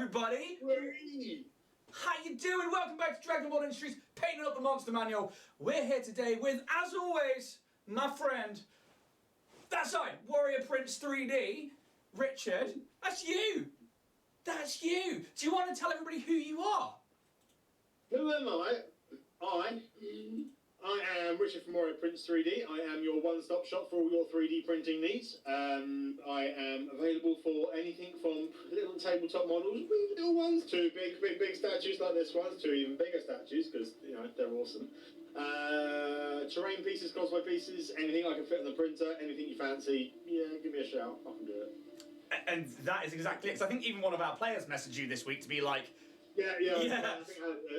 everybody! Hey. How you doing? Welcome back to Dragonborn Industries, painting up the monster manual. We're here today with, as always, my friend, that side, Warrior Prince 3D, Richard. That's you! That's you! Do you want to tell everybody who you are? Who am I? I am Richard from Warrior Prince 3D. I am your one-stop shop for all your 3D printing needs. I am available for anything from little tabletop models, wee little ones, to big statues like this one, to even bigger statues, because, you know, they're awesome. Terrain pieces, cosplay pieces, anything I can fit on the printer, anything you fancy, yeah, give me a shout, I can do it. And that is exactly it, because I think even one of our players messaged you this week to be like, Yeah. I think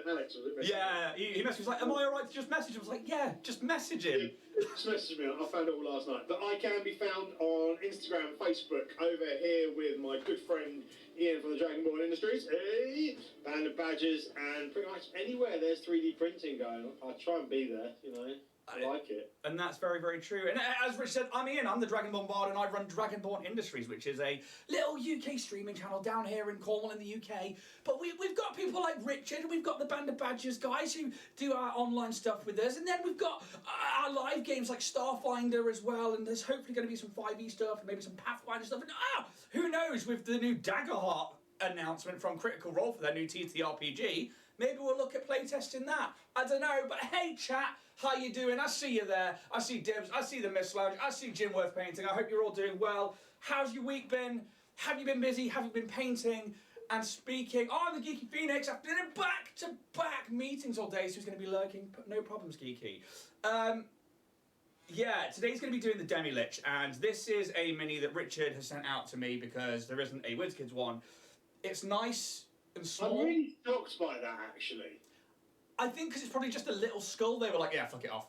Alex was it. Yeah, he messaged me, was like, am I alright to just message him? I was like, yeah, just message him. Yeah, just message me, I found it all last night. But I can be found on Instagram, Facebook, over here with my good friend Ian from the Dragonborn Industries, Band of Badgers, and pretty much anywhere there's 3D printing going, I try and be there, you know. I like it. And that's very, very true. And as Rich said, I'm Ian, I'm the Dragonborn Bard, and I run Dragonborn Industries, which is a little UK streaming channel down here in Cornwall in the UK. But we've got people like Richard, we've got the Band of Badgers guys who do our online stuff with us, and then we've got our live games like Starfinder as well, and there's hopefully going to be some 5e stuff, and maybe some Pathfinder stuff, and who knows, with the new Daggerheart announcement from Critical Role for their new TTRPG, maybe we'll look at playtesting that. I don't know, but hey chat, how you doing? I see you there. I see Dibs, I see the Mist Lounge, I see Jim Worth Painting. I hope you're all doing well. How's your week been? Have you been busy? Have you been painting? And speaking, I'm the Geeky Phoenix. I've been in back-to-back meetings all day, so he's going to be lurking. No problems, Geeky. Yeah, today's going to be doing the Demilich, and this is a mini that Richard has sent out to me because there isn't a WizKids one. It's nice and small. I'm really shocked by that, actually. I think because it's probably just a little skull, they were like, yeah, fuck it off.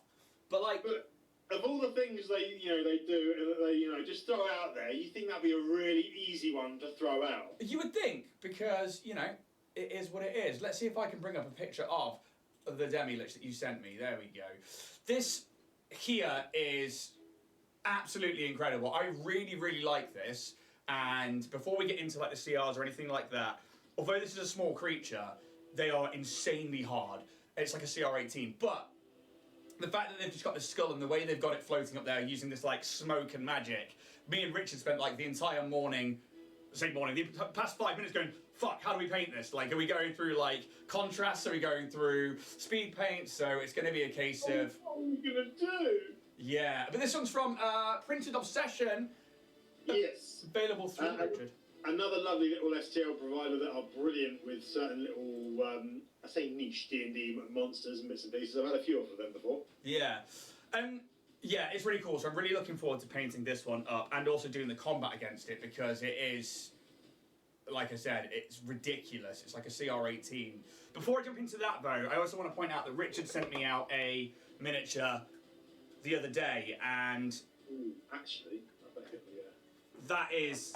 But like, but of all the things they do and they just throw out there, you think that'd be a really easy one to throw out? You would think, because it is what it is. Let's see if I can bring up a picture of the Demilich that you sent me. There we go. This here is absolutely incredible. I really, really like this. And before we get into like the CRs or anything like that, although this is a small creature, they are insanely hard. It's like a CR18, but the fact that they've just got the skull and the way they've got it floating up there using this like smoke and magic, me and Richard spent like the entire morning, the past 5 minutes going, fuck, how do we paint this? Like, are we going through like contrasts? Are we going through speed paint? So it's going to be a case of... What are we going to do? Yeah, but this one's from Printed Obsession. Yes. Available through Richard. Another lovely little STL provider that are brilliant with certain little, I say niche D&D monsters and bits and pieces. I've had a few of them before. Yeah. Yeah, it's really cool. So I'm really looking forward to painting this one up and also doing the combat against it because it is, like I said, it's ridiculous. It's like a CR18. Before I jump into that, though, I also want to point out that Richard sent me out a miniature the other day, and... Ooh, actually, I bet it, yeah. That is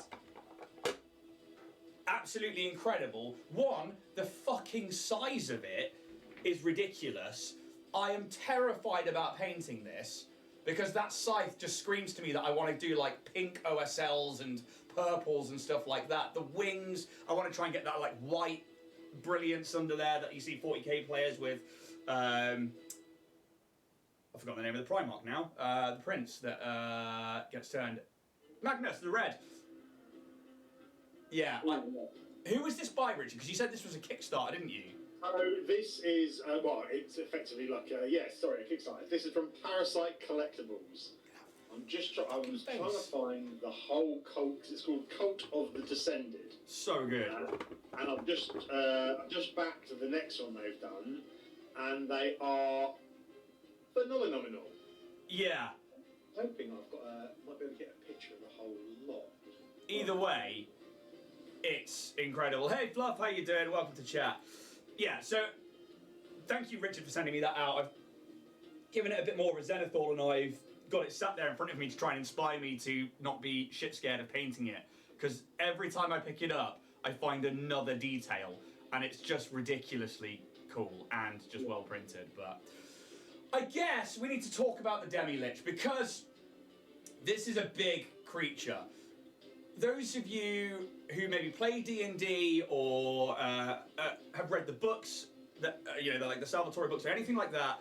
absolutely incredible. One, the fucking size of it is ridiculous. I am terrified about painting this because that scythe just screams to me that I want to do like pink OSLs and purples and stuff like that. The wings, I want to try and get that like white brilliance under there that you see 40k players with. I've forgotten the name of the Primarch now. The prince that gets turned. Magnus, the red. Yeah. Who was this by, Richard? Because you said this was a Kickstarter, didn't you? So this is, it's effectively like a Kickstarter. This is from Parasite Collectibles. I was trying to find the whole cult, because it's called Cult of the Descended. So good. And I've just backed the next one they've done, and they are phenomenal. Yeah. I'm hoping might be able to get a picture of the whole lot. Either way, it's incredible. Hey Fluff, how you doing? Welcome to chat. Yeah, so thank you, Richard, for sending me that out. I've given it a bit more of a zenithal, and I've got it sat there in front of me to try and inspire me to not be shit scared of painting it. Because every time I pick it up, I find another detail, and it's just ridiculously cool and just well printed. But I guess we need to talk about the Demilich because this is a big creature. those of you who maybe play D&D or have read the books, that like the Salvatore books or anything like that,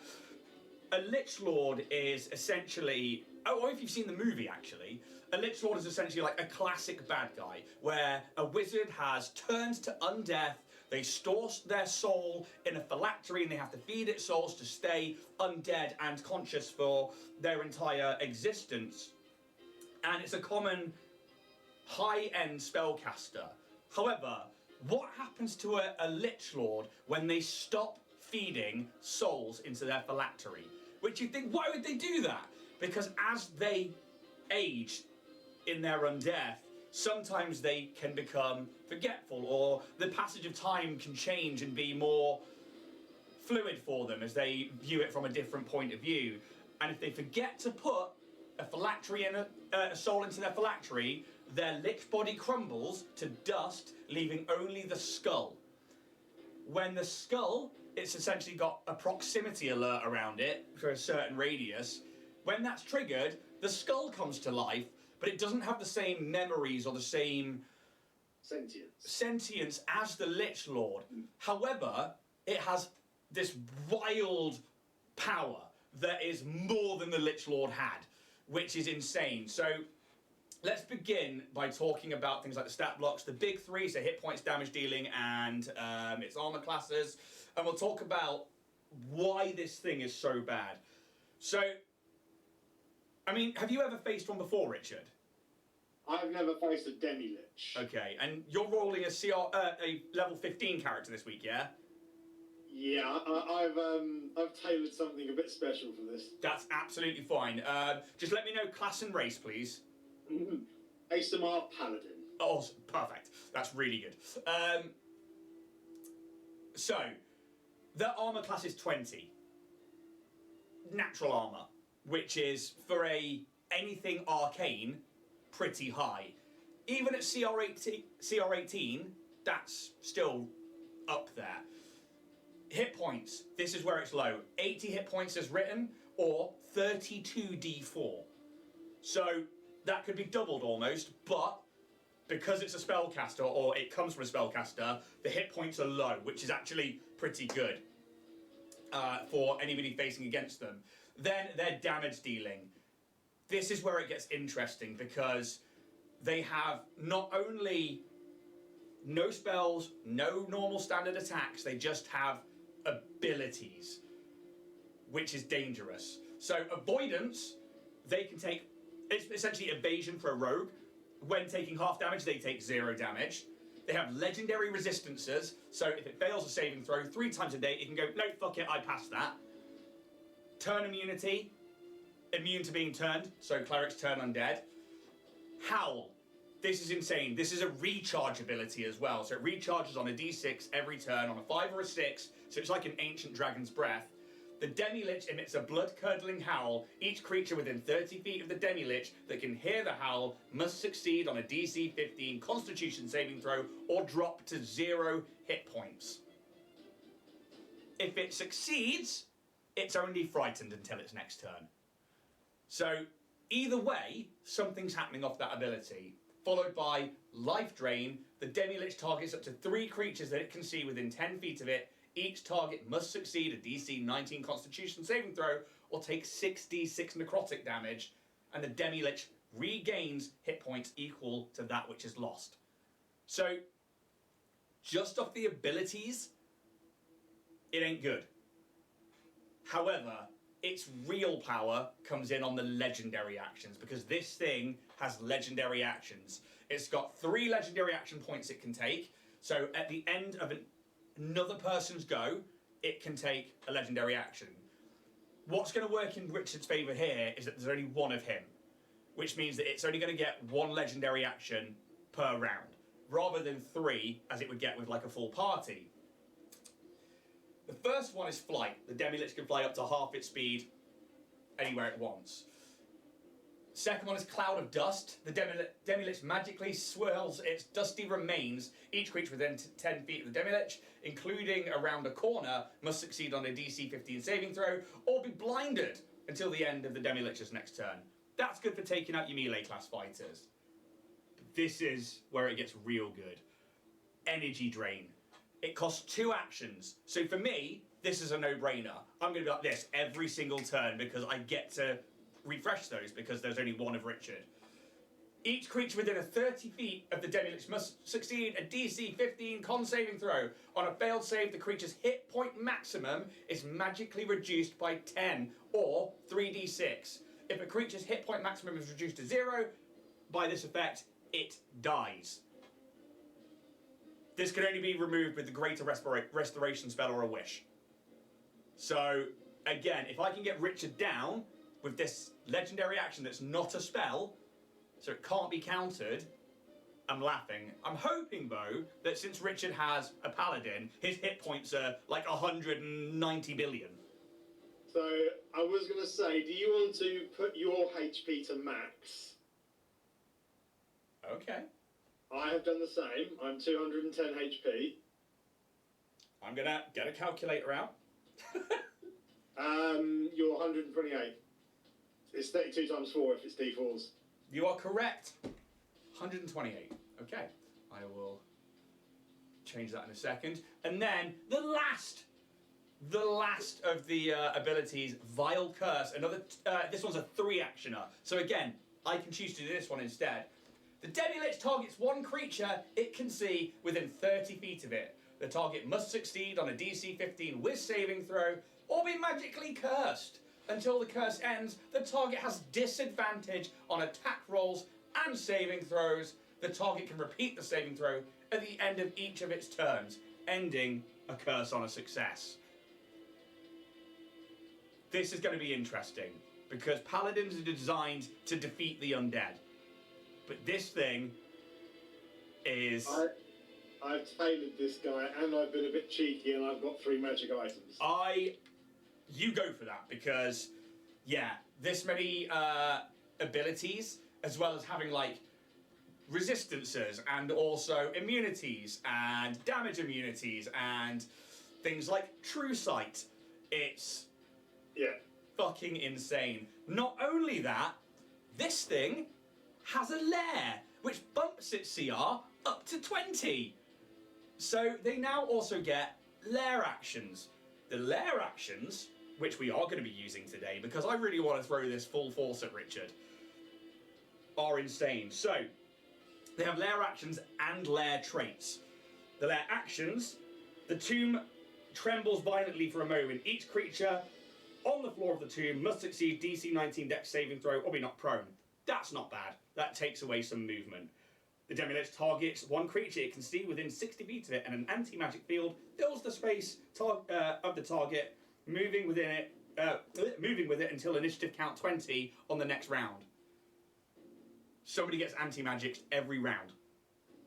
a Lich Lord is essentially, or if you've seen the movie actually, a Lich Lord is essentially like a classic bad guy, where a wizard has turned to undeath, they store their soul in a phylactery and they have to feed its souls to stay undead and conscious for their entire existence. And it's a common high-end spellcaster. However, what happens to a Lich Lord when they stop feeding souls into their phylactery? Which you think, why would they do that? Because as they age in their undeath, sometimes they can become forgetful, or the passage of time can change and be more fluid for them as they view it from a different point of view. And if they forget to put a phylactery and a soul into their phylactery, their lich body crumbles to dust, leaving only the skull. When the skull, it's essentially got a proximity alert around it for a certain radius. When that's triggered, the skull comes to life, but it doesn't have the same memories or the same sentience as the Lich Lord. However, it has this wild power that is more than the Lich Lord had, which is insane. So let's begin by talking about things like the stat blocks, the big three, so hit points, damage dealing, and its armor classes. And we'll talk about why this thing is so bad. So, I mean, have you ever faced one before, Richard? I've never faced a Demilich. Okay, and you're rolling a level 15 character this week, yeah? Yeah, I've tailored something a bit special for this. That's absolutely fine. Just let me know class and race, please. ASMR Paladin. Oh, perfect. That's really good. So, the armor class is 20. Natural armor, which is, for anything arcane, pretty high. Even at CR18, that's still up there. Hit points, this is where it's low. 80 hit points as written, or 32d4. So that could be doubled almost, but because it's a spellcaster, or it comes from a spellcaster, the hit points are low, which is actually pretty good for anybody facing against them. Then their damage dealing. This is where it gets interesting, because they have not only no spells, no normal standard attacks, they just have abilities, which is dangerous. So avoidance, they can take, it's essentially evasion for a rogue. When taking half damage, they take 0 damage. They have legendary resistances, so if it fails a saving throw 3 times a day, it can go, no, fuck it, I passed that. Turn immunity, immune to being turned, so clerics turn undead. Howl. This is insane. This is a recharge ability as well. So it recharges on a d6 every turn on a 5 or a 6. So it's like an ancient dragon's breath. The Demilich emits a blood-curdling howl. Each creature within 30 feet of the Demilich that can hear the howl must succeed on a DC 15 Constitution saving throw or drop to 0 hit points. If it succeeds, it's only frightened until its next turn. So either way, something's happening off that ability. Followed by Life Drain. The Demilich targets up to 3 creatures that it can see within 10 feet of it. Each target must succeed a DC 19 Constitution saving throw or take 6d6 necrotic damage, and the Demilich regains hit points equal to that which is lost. So, just off the abilities, it ain't good. However, its real power comes in on the legendary actions, because this thing has legendary actions. It's got 3 legendary action points it can take. So at the end of another person's go, it can take a legendary action. What's going to work in Richard's favour here is that there's only 1 of him, which means that it's only going to get 1 legendary action per round, rather than 3 as it would get with like a full party. The first one is flight. The Demilich can fly up to half its speed anywhere it wants. Second one is Cloud of Dust. The Demilich magically swirls its dusty remains. Each creature within 10 feet of the Demilich, including around a corner, must succeed on a DC 15 saving throw or be blinded until the end of the Demilich's next turn. That's good for taking out your melee class fighters. this is where it gets real good. Energy drain. It costs 2 actions. So for me, this is a no-brainer. I'm going to be like this every single turn because I get to refresh those because there's only one of Richard. Each creature within 30 feet of the Demilich must succeed a DC 15 con saving throw. On a failed save, the creature's hit point maximum is magically reduced by 10 or 3d6. If a creature's hit point maximum is reduced to 0, by this effect, it dies. This can only be removed with the Greater Restoration spell or a wish. So, again, if I can get Richard down with this legendary action that's not a spell, so it can't be countered, I'm laughing. I'm hoping, though, that since Richard has a paladin, his hit points are like 190 billion. So, I was going to say, do you want to put your HP to max? Okay. I have done the same. I'm 210 HP. I'm going to get a calculator out. You're 128. It's 32 times 4 if it's D4s. You are correct. 128. Okay. I will change that in a second. And then the last of the abilities, Vile Curse. Another. This one's a 3-actioner. So again, I can choose to do this one instead. The Demilich targets one creature it can see within 30 feet of it. The target must succeed on a DC 15 Wiz saving throw or be magically cursed. Until the curse ends, the target has disadvantage on attack rolls and saving throws. The target can repeat the saving throw at the end of each of its turns, ending a curse on a success. This is going to be interesting, because paladins are designed to defeat the undead. But this thing is... I've tailored this guy, and I've been a bit cheeky, and I've got 3 magic items. You go for that, because, yeah, this many abilities, as well as having, like, resistances, and also immunities, and damage immunities, and things like True Sight. It's fucking insane. Not only that, this thing has a lair, which bumps its CR up to 20. So they now also get lair actions. The lair actions, which we are going to be using today, because I really want to throw this full force at Richard, are insane. So, they have lair actions and lair traits. The lair actions, the tomb trembles violently for a moment. Each creature on the floor of the tomb must succeed DC 19 Dex saving throw or be knocked prone. That's not bad. That takes away some movement. The Demilich targets one creature it can see within 60 feet of it, and an anti-magic field fills the space of the target, moving with it until initiative count 20 on the next round. Somebody gets anti-magics every round,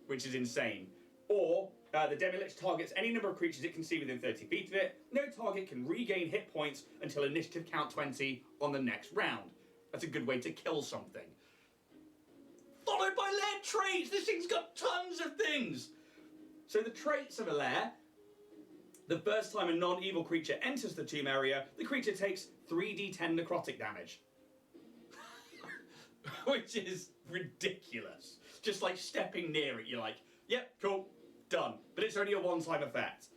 which is insane. Or the Demilich targets any number of creatures it can see within 30 feet of it. No target can regain hit points until initiative count 20 on the next round. That's a good way to kill something. Followed by lair traits. This thing's got tons of things. So the traits of a lair. The first time a non-evil creature enters the tomb area, the creature takes 3d10 necrotic damage. Which is ridiculous. Just like stepping near it, you're like, yep, cool, done. But it's only a one-time effect.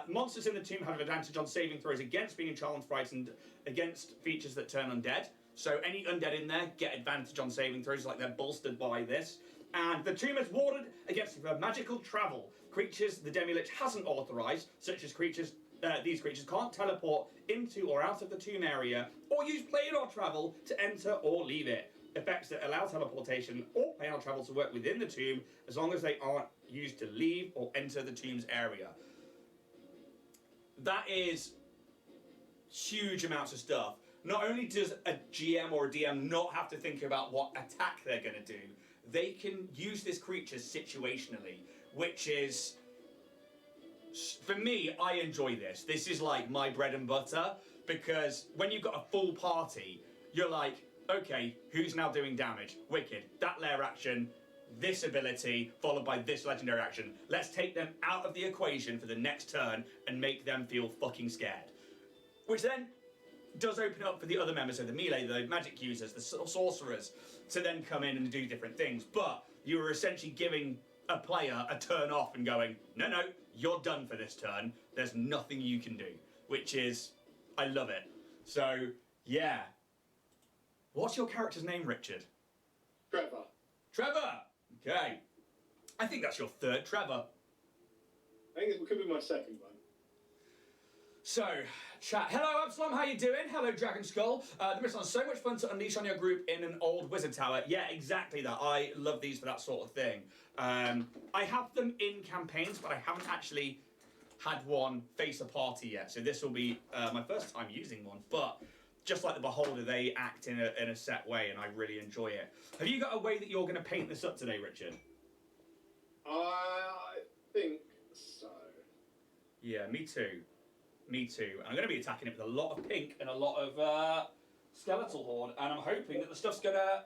Monsters in the tomb have advantage on saving throws against being challenged, frightened, against features that turn undead. So any undead in there get advantage on saving throws, like they're bolstered by this. And the tomb is warded against magical travel. Creatures the Demilich hasn't authorised, such as these creatures can't teleport into or out of the tomb area, or use plane or travel to enter or leave it. Effects that allow teleportation or plane or travel to work within the tomb, as long as they aren't used to leave or enter the tomb's area. That is huge amounts of stuff. Not only does a GM or a DM not have to think about what attack they're going to do, they can use this creature situationally, which is, for me, I enjoy this. This is like my bread and butter, because when you've got a full party, you're like, okay, who's now doing damage? Wicked. That lair action, this ability, followed by this legendary action. Let's take them out of the equation for the next turn and make them feel fucking scared. Which then does open up for the other members of the melee, the magic users, the sorcerers, to then come in and do different things. But you were essentially giving a player a turn off and going, no, you're done for this turn. There's nothing you can do, which is, I love it. So, yeah. What's your character's name, Richard? Trevor. Trevor! Okay. I think that's your third Trevor. I think it could be my second one. So, chat. Hello, Absalom. How you doing? Hello, Dragon Skull. The mission is so much fun to unleash on your group in an old wizard tower. Yeah, exactly that. I love these for that sort of thing. I have them in campaigns, but I haven't actually had one face a party yet. So this will be my first time using one. But just like the Beholder, they act in a set way, and I really enjoy it. Have you got a way that you're going to paint this up today, Richard? I think so. Yeah, me too. Me too. And I'm going to be attacking it with a lot of pink and a lot of skeletal horde, and I'm hoping that the stuff's going to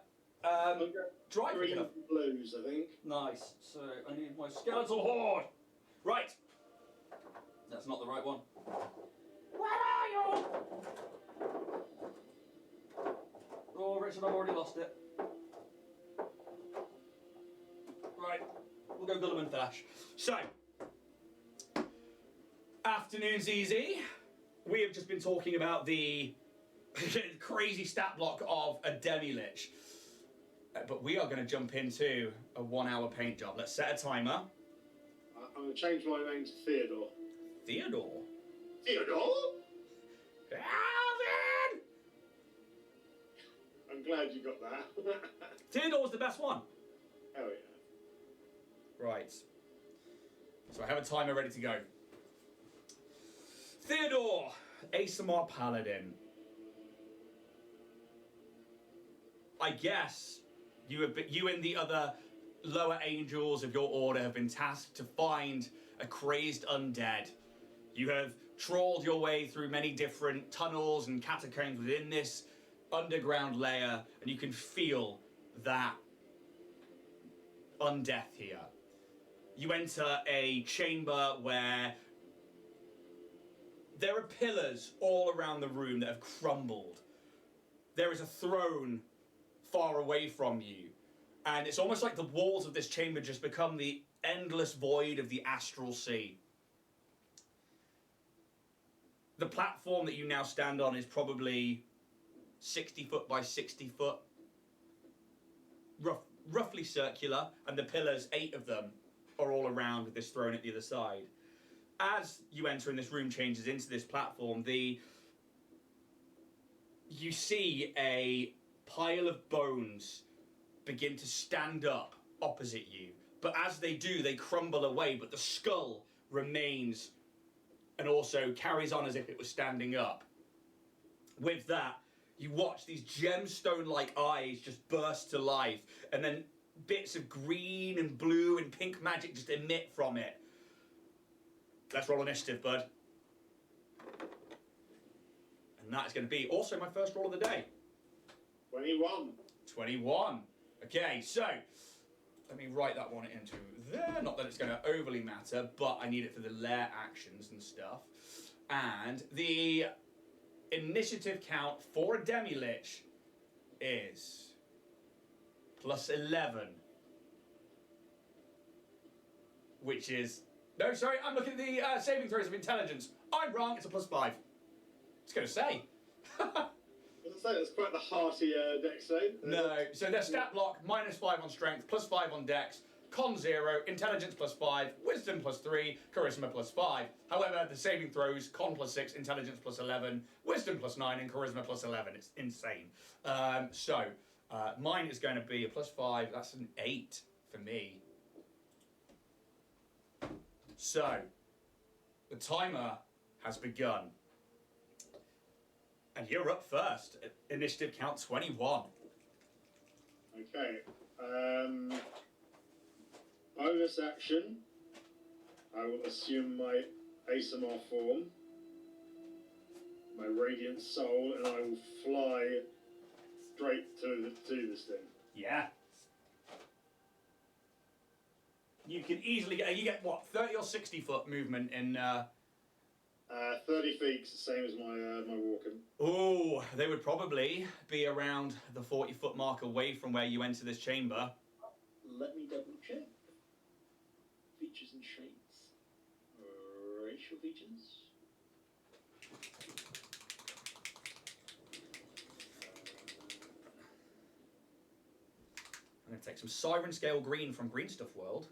dry quick Green enough. and blues, I think. Nice. So I need my skeletal horde. Right. That's not the right one. Where are you? Oh, Richard, I've already lost it. Right. We'll go Gulliman Flash. So, afternoon's easy. We have just been talking about the crazy stat block of a Demilich. But we are going to jump into a 1 hour paint job. Let's set a timer. I'm going to change my name to Theodore. Theodore? Theodore? Alvin! I'm glad you got that. Theodore's the best one. Hell yeah. Right. So I have a timer ready to go. Theodore, ASMR Paladin. I guess you and the other lower angels of your order have been tasked to find a crazed undead. You have trawled your way through many different tunnels and catacombs within this underground layer, and you can feel that undeath here. You enter a chamber where there are pillars all around the room that have crumbled. There is a throne far away from you, and it's almost like the walls of this chamber just become the endless void of the astral sea. The platform that you now stand on is probably 60 foot by 60 foot, roughly circular, and the pillars, 8 of them, are all around with this throne at the other side. As you enter and this room changes into this platform, you see a pile of bones begin to stand up opposite you. But as they do, they crumble away, but the skull remains and also carries on as if it was standing up. With that, you watch these gemstone-like eyes just burst to life, and then bits of green and blue and pink magic just emit from it. Let's roll initiative, bud. And that is going to be also my first roll of the day. 21. 21. Okay, so let me write that one into there. Not that it's going to overly matter, but I need it for the lair actions and stuff. And the initiative count for a Demilich is plus 11. Which is... No, sorry, I'm looking at the saving throws of intelligence. I'm wrong, it's a plus 5. It's going to say. As I say, that's quite the hearty dex save. No, so their stat block, minus 5 on strength, plus 5 on dex, con 0, intelligence plus 5, wisdom plus 3, charisma plus 5. However, the saving throws, con plus 6, intelligence plus 11, wisdom plus 9, and charisma plus 11. It's insane. Mine is going to be a plus 5, that's an 8 for me. So, the timer has begun. And you're up first. Initiative count 21. Okay. Bonus action. I will assume my ASMR form, my radiant soul, and I will fly straight to this thing. Yeah. You can easily get, you get what, 30 or 60 foot movement in 30 feet, same as my walking. Oh, they would probably be around the 40-foot mark away from where you enter this chamber. Let me double check. Features and traits. Racial features. I'm going to take some Siren Scale Green from Green Stuff World.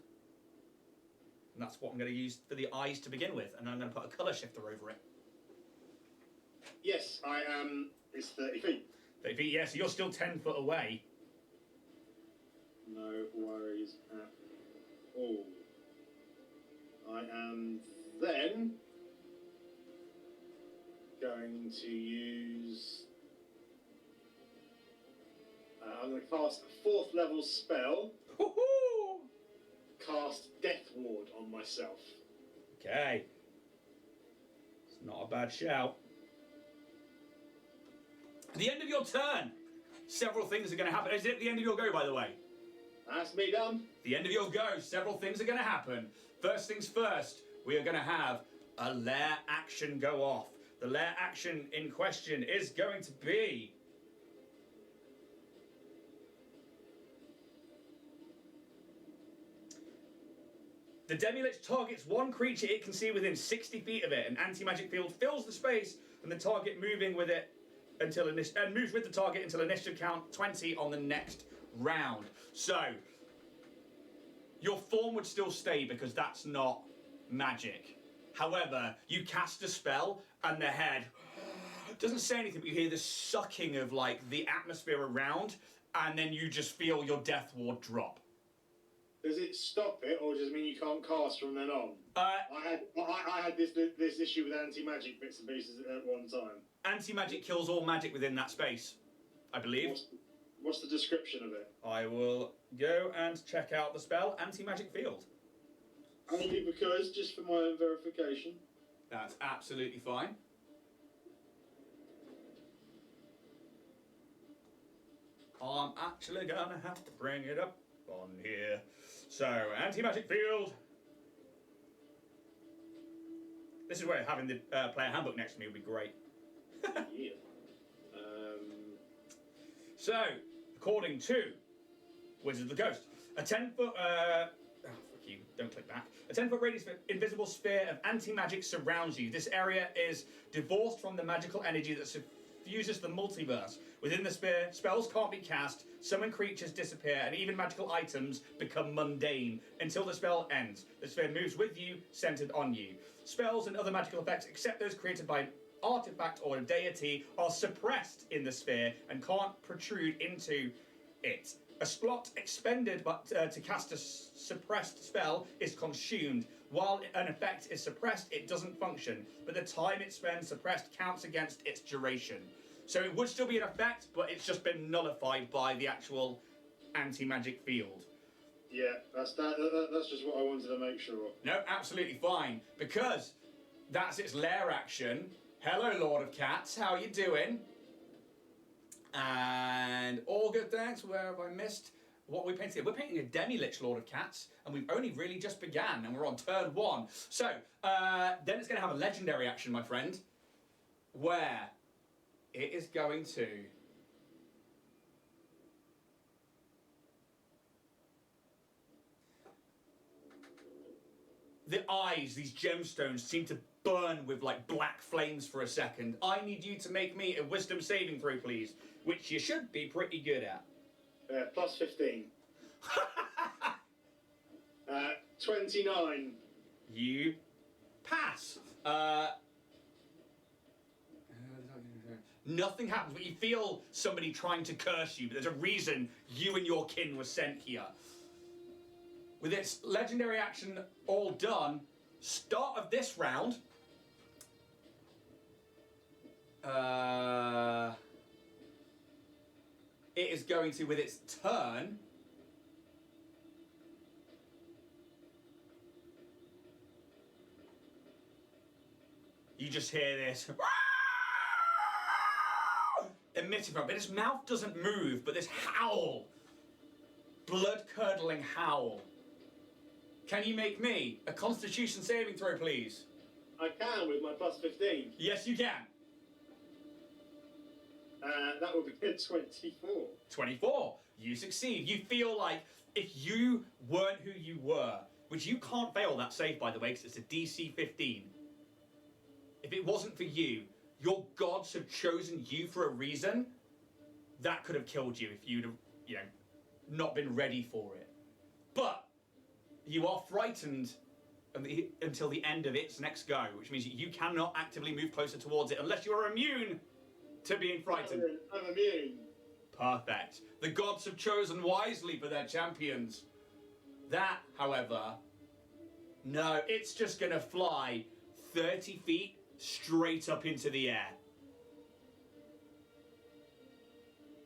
And that's what I'm going to use for the eyes to begin with. And then I'm going to put a colour shifter over it. Yes, I am. It's 30 feet. 30 feet, yeah, so you're still 10 foot away. No worries at all. I am then going to use... I'm going to cast a 4th level spell. Woohoo! Cast Death Ward on myself. Okay. It's not a bad shout. At the end of your turn, several things are going to happen. Is it at the end of your go, by the way? That's me done. The end of your go, several things are going to happen. First things first, we are going to have a lair action go off. The lair action in question is going to be... The Demilich targets one creature it can see within 60 feet of it. An anti-magic field fills the space, and the target moving with it until moves with the target until initiative count 20 on the next round. So your form would still stay because that's not magic. However, you cast a spell, and the head doesn't say anything, but you hear the sucking of like the atmosphere around, and then you just feel your death ward drop. Does it stop it, or does it mean you can't cast from then on? I had this issue with anti-magic bits and pieces at one time. Anti-magic kills all magic within that space, I believe. What's the description of it? I will go and check out the spell, Anti-Magic Field. Only because, just for my own verification. That's absolutely fine. I'm actually gonna have to bring it up on here. So, Anti-Magic Field. This is where having the player handbook next to me would be great. Yeah. So, according to Wizard of the Coast, a 10-foot... oh, fuck you, don't click back. A 10-foot radius invisible sphere of anti-magic surrounds you. This area is divorced from the magical energy that suffuses the multiverse. Within the sphere, spells can't be cast, summon creatures disappear, and even magical items become mundane until the spell ends. The sphere moves with you, centered on you. Spells and other magical effects, except those created by an artifact or a deity, are suppressed in the sphere and can't protrude into it. A slot expended to cast a suppressed spell is consumed. While an effect is suppressed, it doesn't function, but the time it spends suppressed counts against its duration. So it would still be an effect, but it's just been nullified by the actual anti-magic field. Yeah, that's just what I wanted to make sure. No, absolutely fine, because that's its lair action. Hello, Lord of Cats, how are you doing? And all good, thanks. Where have I missed? What are we painting? We're painting a Demilich Lord of Cats, and we've only really just began, and we're on turn 1. So, then it's going to have a legendary action, my friend, where it is going to... The eyes, these gemstones, seem to burn with like black flames for a second. I need you to make me a wisdom saving throw, please, which you should be pretty good at. Plus 15. 29. You pass. Nothing happens, but you feel somebody trying to curse you, but there's a reason you and your kin were sent here. With its legendary action all done, start of this round, it is going to, with its turn, you just hear this emitting from it, but its mouth doesn't move, but this howl, blood-curdling howl. Can you make me a Constitution saving throw, please? I can with my plus 15. Yes, you can. That would be a 24. 24. You succeed. You feel like if you weren't who you were, which you can't fail that save, by the way, because it's a DC 15. If it wasn't for you, your gods have chosen you for a reason. That could have killed you if you'd have, not been ready for it. But you are frightened until the end of its next go, which means you cannot actively move closer towards it unless you are immune to being frightened. I'm immune. Perfect. The gods have chosen wisely for their champions. That, however, no, it's just going to fly 30 feet straight up into the air.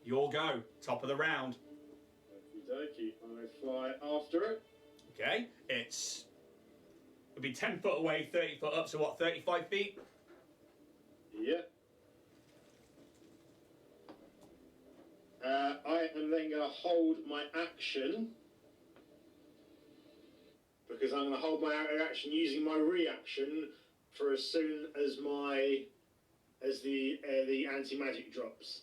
Your go. Top of the round. Okie dokie. I fly after it. Okay, it'll be 10 foot away, 30 foot up, so what, 35 feet? Yep. I am then going to hold my action, because I'm going to hold my action using my reaction for as soon as the anti-magic drops.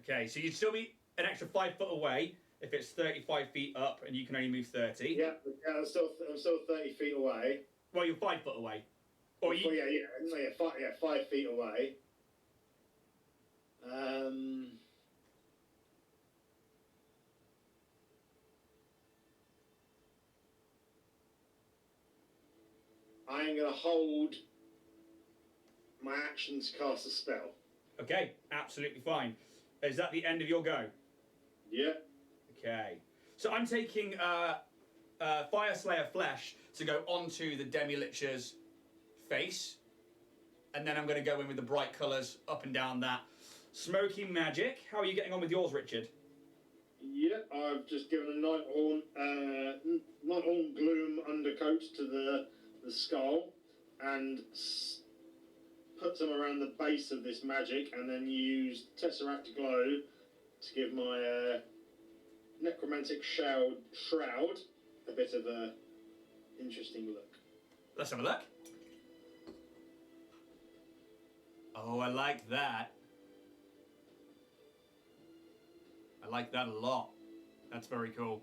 Okay, so you'd still be an extra 5 foot away if it's 35 feet up and you can only move 30. Yeah, I'm still 30 feet away. Well, you're 5 foot away. Or you... Well, 5 feet away. I am going to hold my action to cast a spell. Okay, absolutely fine. Is that the end of your go? Yeah. Okay. So I'm taking Fire Slayer Flesh to go onto the Demilich's face. And then I'm going to go in with the bright colours up and down that. Smoky Magic. How are you getting on with yours, Richard? Yeah, I've just given a Nighthorn Gloom undercoat to the skull and put some around the base of this magic, and then used Tesseract Glow to give my necromantic shroud a bit of a interesting look. Let's have a look. Oh, I like that. I like that a lot. That's very cool.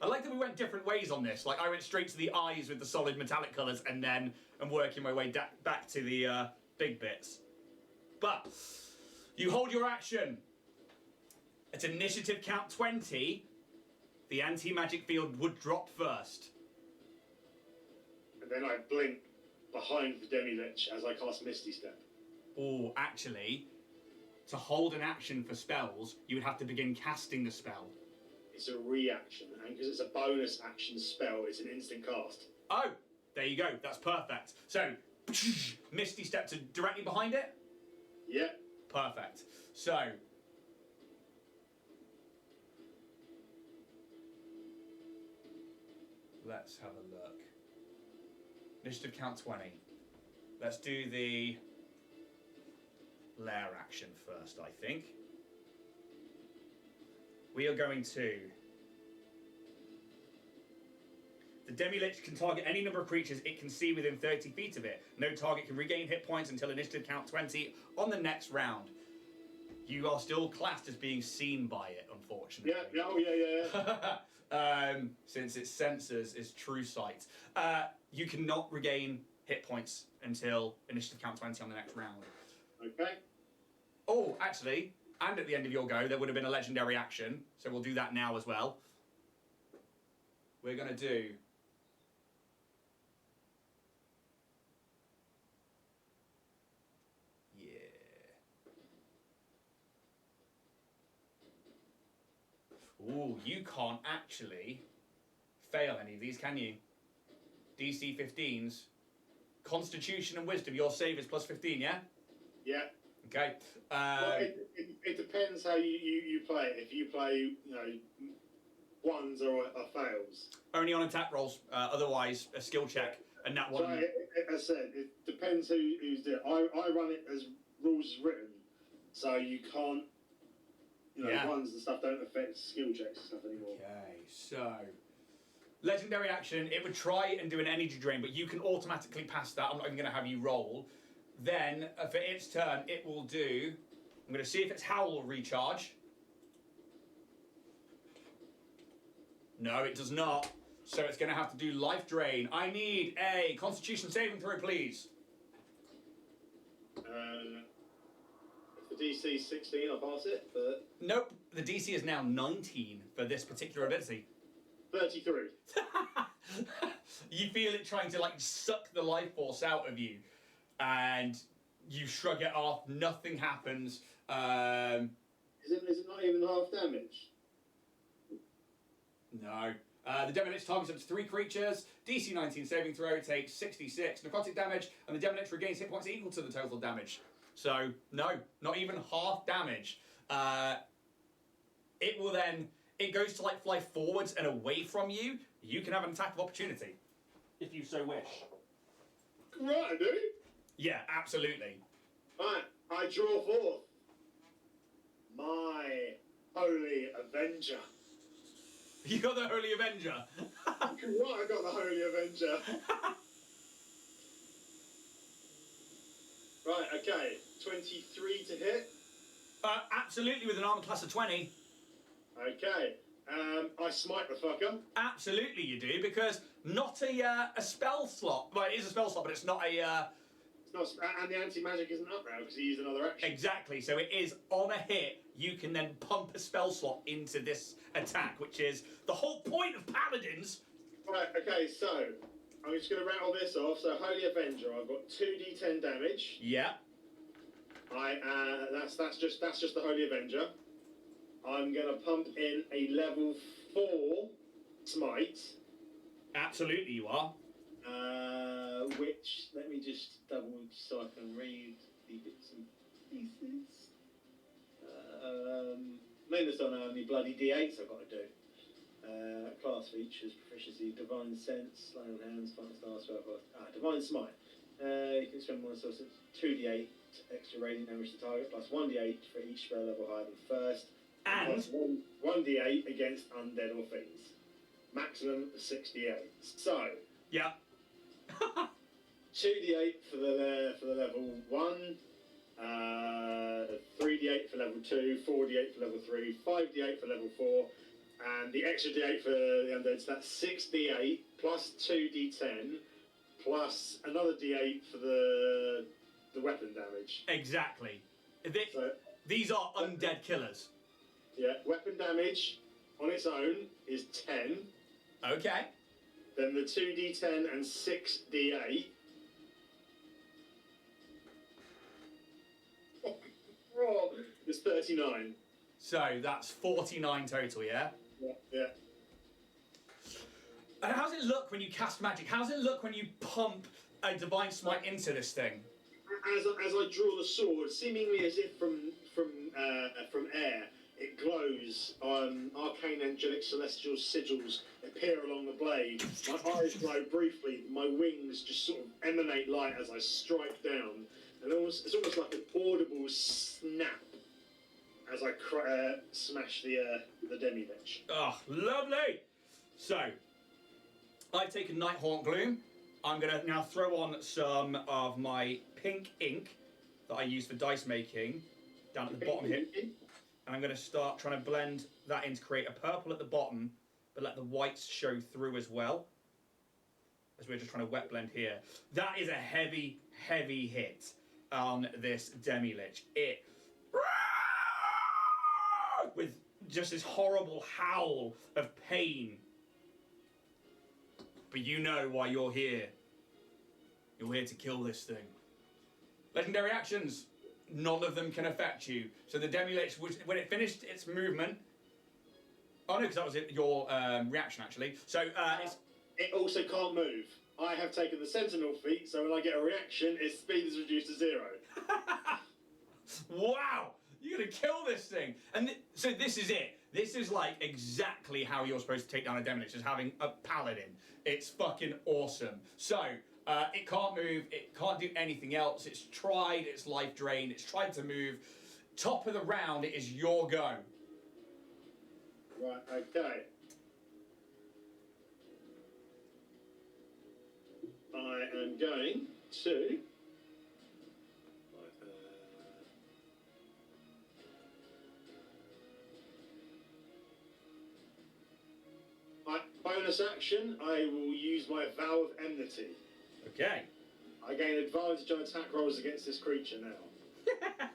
I like that we went different ways on this. Like, I went straight to the eyes with the solid metallic colours, and then I'm working my way back to the big bits. But you hold your action. At initiative count 20, the anti-magic field would drop first. And then I blink behind the Demilich as I cast Misty Step. Or actually, to hold an action for spells, you would have to begin casting the spell. It's a reaction, and because it's a bonus action spell, it's an instant cast. Oh, there you go. That's perfect. So, Misty Step to directly behind it? Yeah. Perfect. So, let's have a look. Initiative count 20. Let's do the lair action first, I think. We are going to... The Demilich can target any number of creatures it can see within 30 feet of it. No target can regain hit points until initiative count 20 on the next round. You are still classed as being seen by it, unfortunately. Yeah. Since its sensors is true sight. You cannot regain hit points until initiative count 20 on the next round. Okay. Oh, actually, and at the end of your go, there would have been a legendary action, so we'll do that now as well. We're going to do... Ooh, you can't actually fail any of these, can you? DC 15s. Constitution and Wisdom, your save is plus 15, yeah? Yeah. Okay. Well, it depends how you play it. If you play, ones or fails. Only on attack rolls, otherwise a skill check, and that one... So, as I said, it depends who's doing it. I run it as rules written, so you can't... ones and stuff don't affect skill checks and stuff anymore. Okay, so Legendary action, it would try and do an energy drain, but you can automatically pass that. I'm not even going to have you roll. Then, for its turn, it will do... I'm going to see if its Howl will recharge. No, it does not. So it's going to have to do Life Drain. I need a Constitution saving throw, please. If the DC is 16, I'll pass it, but... Nope, the DC is now 19 for this particular ability. 33. You feel it trying to, like, suck the life force out of you. And you shrug it off, nothing happens. Is it not even half damage? No. The Demilich targets up to 3 creatures. DC 19 saving throw takes 66 necrotic damage, and the Demilich regains hit points equal to the total damage. So, no, not even half damage. It will then... It goes to, like, fly forwards and away from you. You can have an attack of opportunity, if you so wish. Right, I do. Yeah, absolutely. Right, I draw forth my Holy Avenger. You got the Holy Avenger. Right, I got the Holy Avenger. Right, okay. 23 to hit. Absolutely, with an armor class of 20. Okay. I smite the fucker. Absolutely you do, because not a spell slot. Well, it is a spell slot, but it's not a... It's not, and the anti-magic isn't up now because he used another action. Exactly, so it is on a hit, you can then pump a spell slot into this attack, which is the whole point of Paladins. Right, okay, so I'm just going to rattle this off. So Holy Avenger, I've got 2d10 damage. Yeah. That's just the Holy Avenger. I'm going to pump in a level 4 smite. Absolutely you are. Which, let me just double so I can read the bits and pieces. Minus on how many bloody d8s I've got to do. Class features, proficiency, divine sense, sleight of hands, final star, divine smite. You can spend one source of 2d8 extra radiant damage to target, plus 1d8 for each spell level higher than first. And plus 1d8 against undead or fiends. Maximum 6d8. So, yeah. 2d8 for the level 1, 3d8 for level 2, 4d8 for level 3, 5d8 for level 4, and the extra d8 for the undead. So that's 6d8 plus 2d10 plus another d8 for the weapon damage. Exactly. So, these are undead killers. Yeah, weapon damage on its own is 10. Okay. Then the 2d10 and 6d8. Oh, it's 39. So that's 49 total, yeah? Yeah. And how does it look when you cast magic? How does it look when you pump a divine smite into this thing? As I draw the sword, seemingly as if from air, it glows. Arcane angelic celestial sigils appear along the blade. My eyes glow briefly. My wings just sort of emanate light as I strike down, and it's almost like an audible snap as I smash the Demilich. Oh, lovely! So, I've taken Nighthaunt Gloom. I'm going to now throw on some of my pink ink that I use for dice making down at the bottom here. And I'm going to start trying to blend that in to create a purple at the bottom, but let the whites show through as well. As we're just trying to wet blend here. That is a heavy, heavy hit on this Demilich. It... with just this horrible howl of pain. But you know why you're here. You're here to kill this thing. Legendary actions. None of them can affect you. So the Demilich, when it finished its movement... Oh no, because that was your reaction actually. So it's... It also can't move. I have taken the Sentinel feat, so when I get a reaction, its speed is reduced to 0. Wow! You're going to kill this thing! And so this is it. This is like exactly how you're supposed to take down a Demilich, is having a paladin. It's fucking awesome. So, it can't move, it can't do anything else. It's tried its life drain, it's tried to move. Top of the round, it is your go. Right, okay. I am going to. Bonus action, I will use my Vow of Enmity. Okay. I gain advantage on attack rolls against this creature now.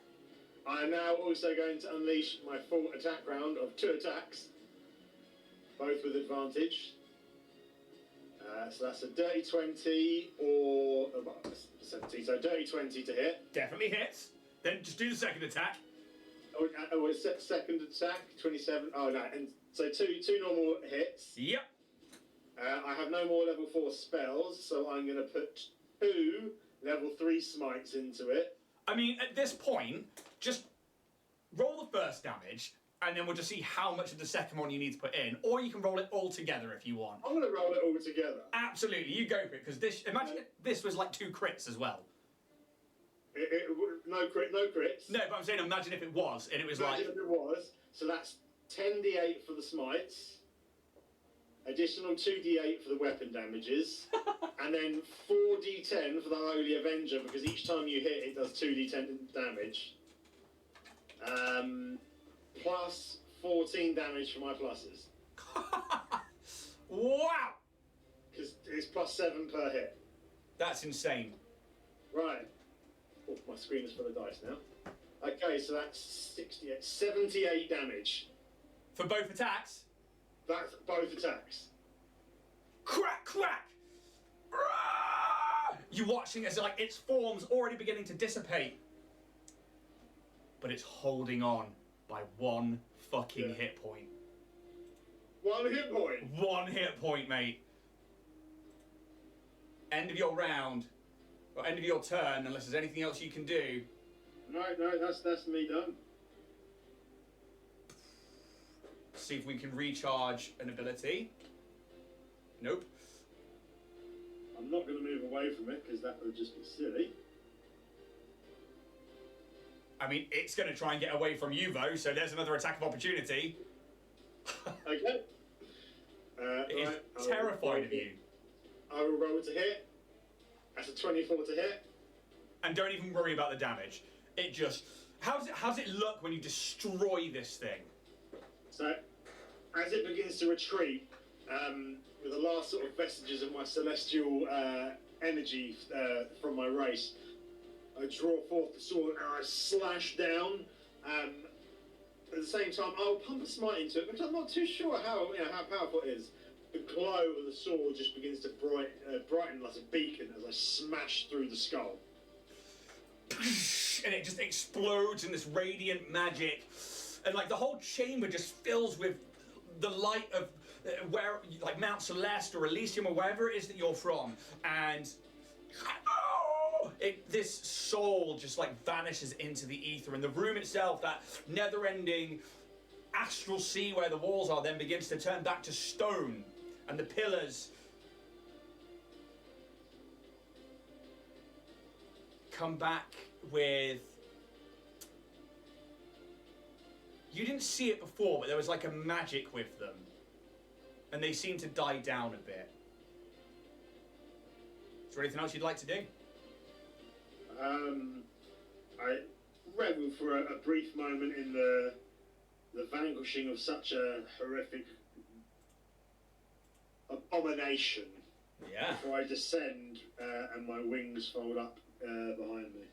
I am now also going to unleash my full attack round of 2 attacks, both with advantage. So that's a dirty 20 or 17. So dirty 20 to hit. Definitely hits. Then just do the second attack. Oh, it's second attack, 27. Oh no, and so two normal hits. Yep. I have no more level 4 spells, so I'm going to put 2 level 3 smites into it. I mean, at this point, just roll the first damage, and then we'll just see how much of the second one you need to put in. Or you can roll it all together if you want. I'm going to roll it all together. Absolutely, you go for it, because this, imagine this was like 2 crits as well. No crits. No, but I'm saying imagine if it was, and it was Imagine if it was. So that's 10d8 for the smites. Additional 2d8 for the weapon damages, and then 4d10 for the Holy Avenger, because each time you hit, it does 2d10 damage. Plus 14 damage for my pluses. Wow! Because it's plus 7 per hit. That's insane. Right. Oh, my screen is full of dice now. Okay, so that's 78 damage. For both attacks? That's both attacks. Crack, crack! You're watching as like its form's already beginning to dissipate. But it's holding on by 1 fucking hit point. 1 hit point? 1 hit point, mate. End of your round. Or end of your turn, unless there's anything else you can do. No, that's me done. See if we can recharge an ability. Nope. I'm not going to move away from it because that would just be silly. I mean, it's going to try and get away from you, though, so there's another attack of opportunity. Okay. It is terrified of you. I will roll to hit. That's a 24 to hit. And don't even worry about the damage. It just... How does it look when you destroy this thing? So, as it begins to retreat, with the last sort of vestiges of my celestial energy from my race, I draw forth the sword and I slash down. At the same time, I'll pump a smite into it, but I'm not too sure how powerful it is. The glow of the sword just begins to brighten like a beacon as I smash through the skull. And it just explodes in this radiant magic. And like the whole chamber just fills with the light of where, like Mount Celeste or Elysium or wherever it is that you're from. And this soul just like vanishes into the ether. And the room itself, that never-ending astral sea where the walls are, then begins to turn back to stone. And the pillars come back with... You didn't see it before, but there was like a magic with them. And they seem to die down a bit. Is there anything else you'd like to do? I revel for a brief moment in the vanquishing of such a horrific abomination. Yeah. Before I descend and my wings fold up behind me.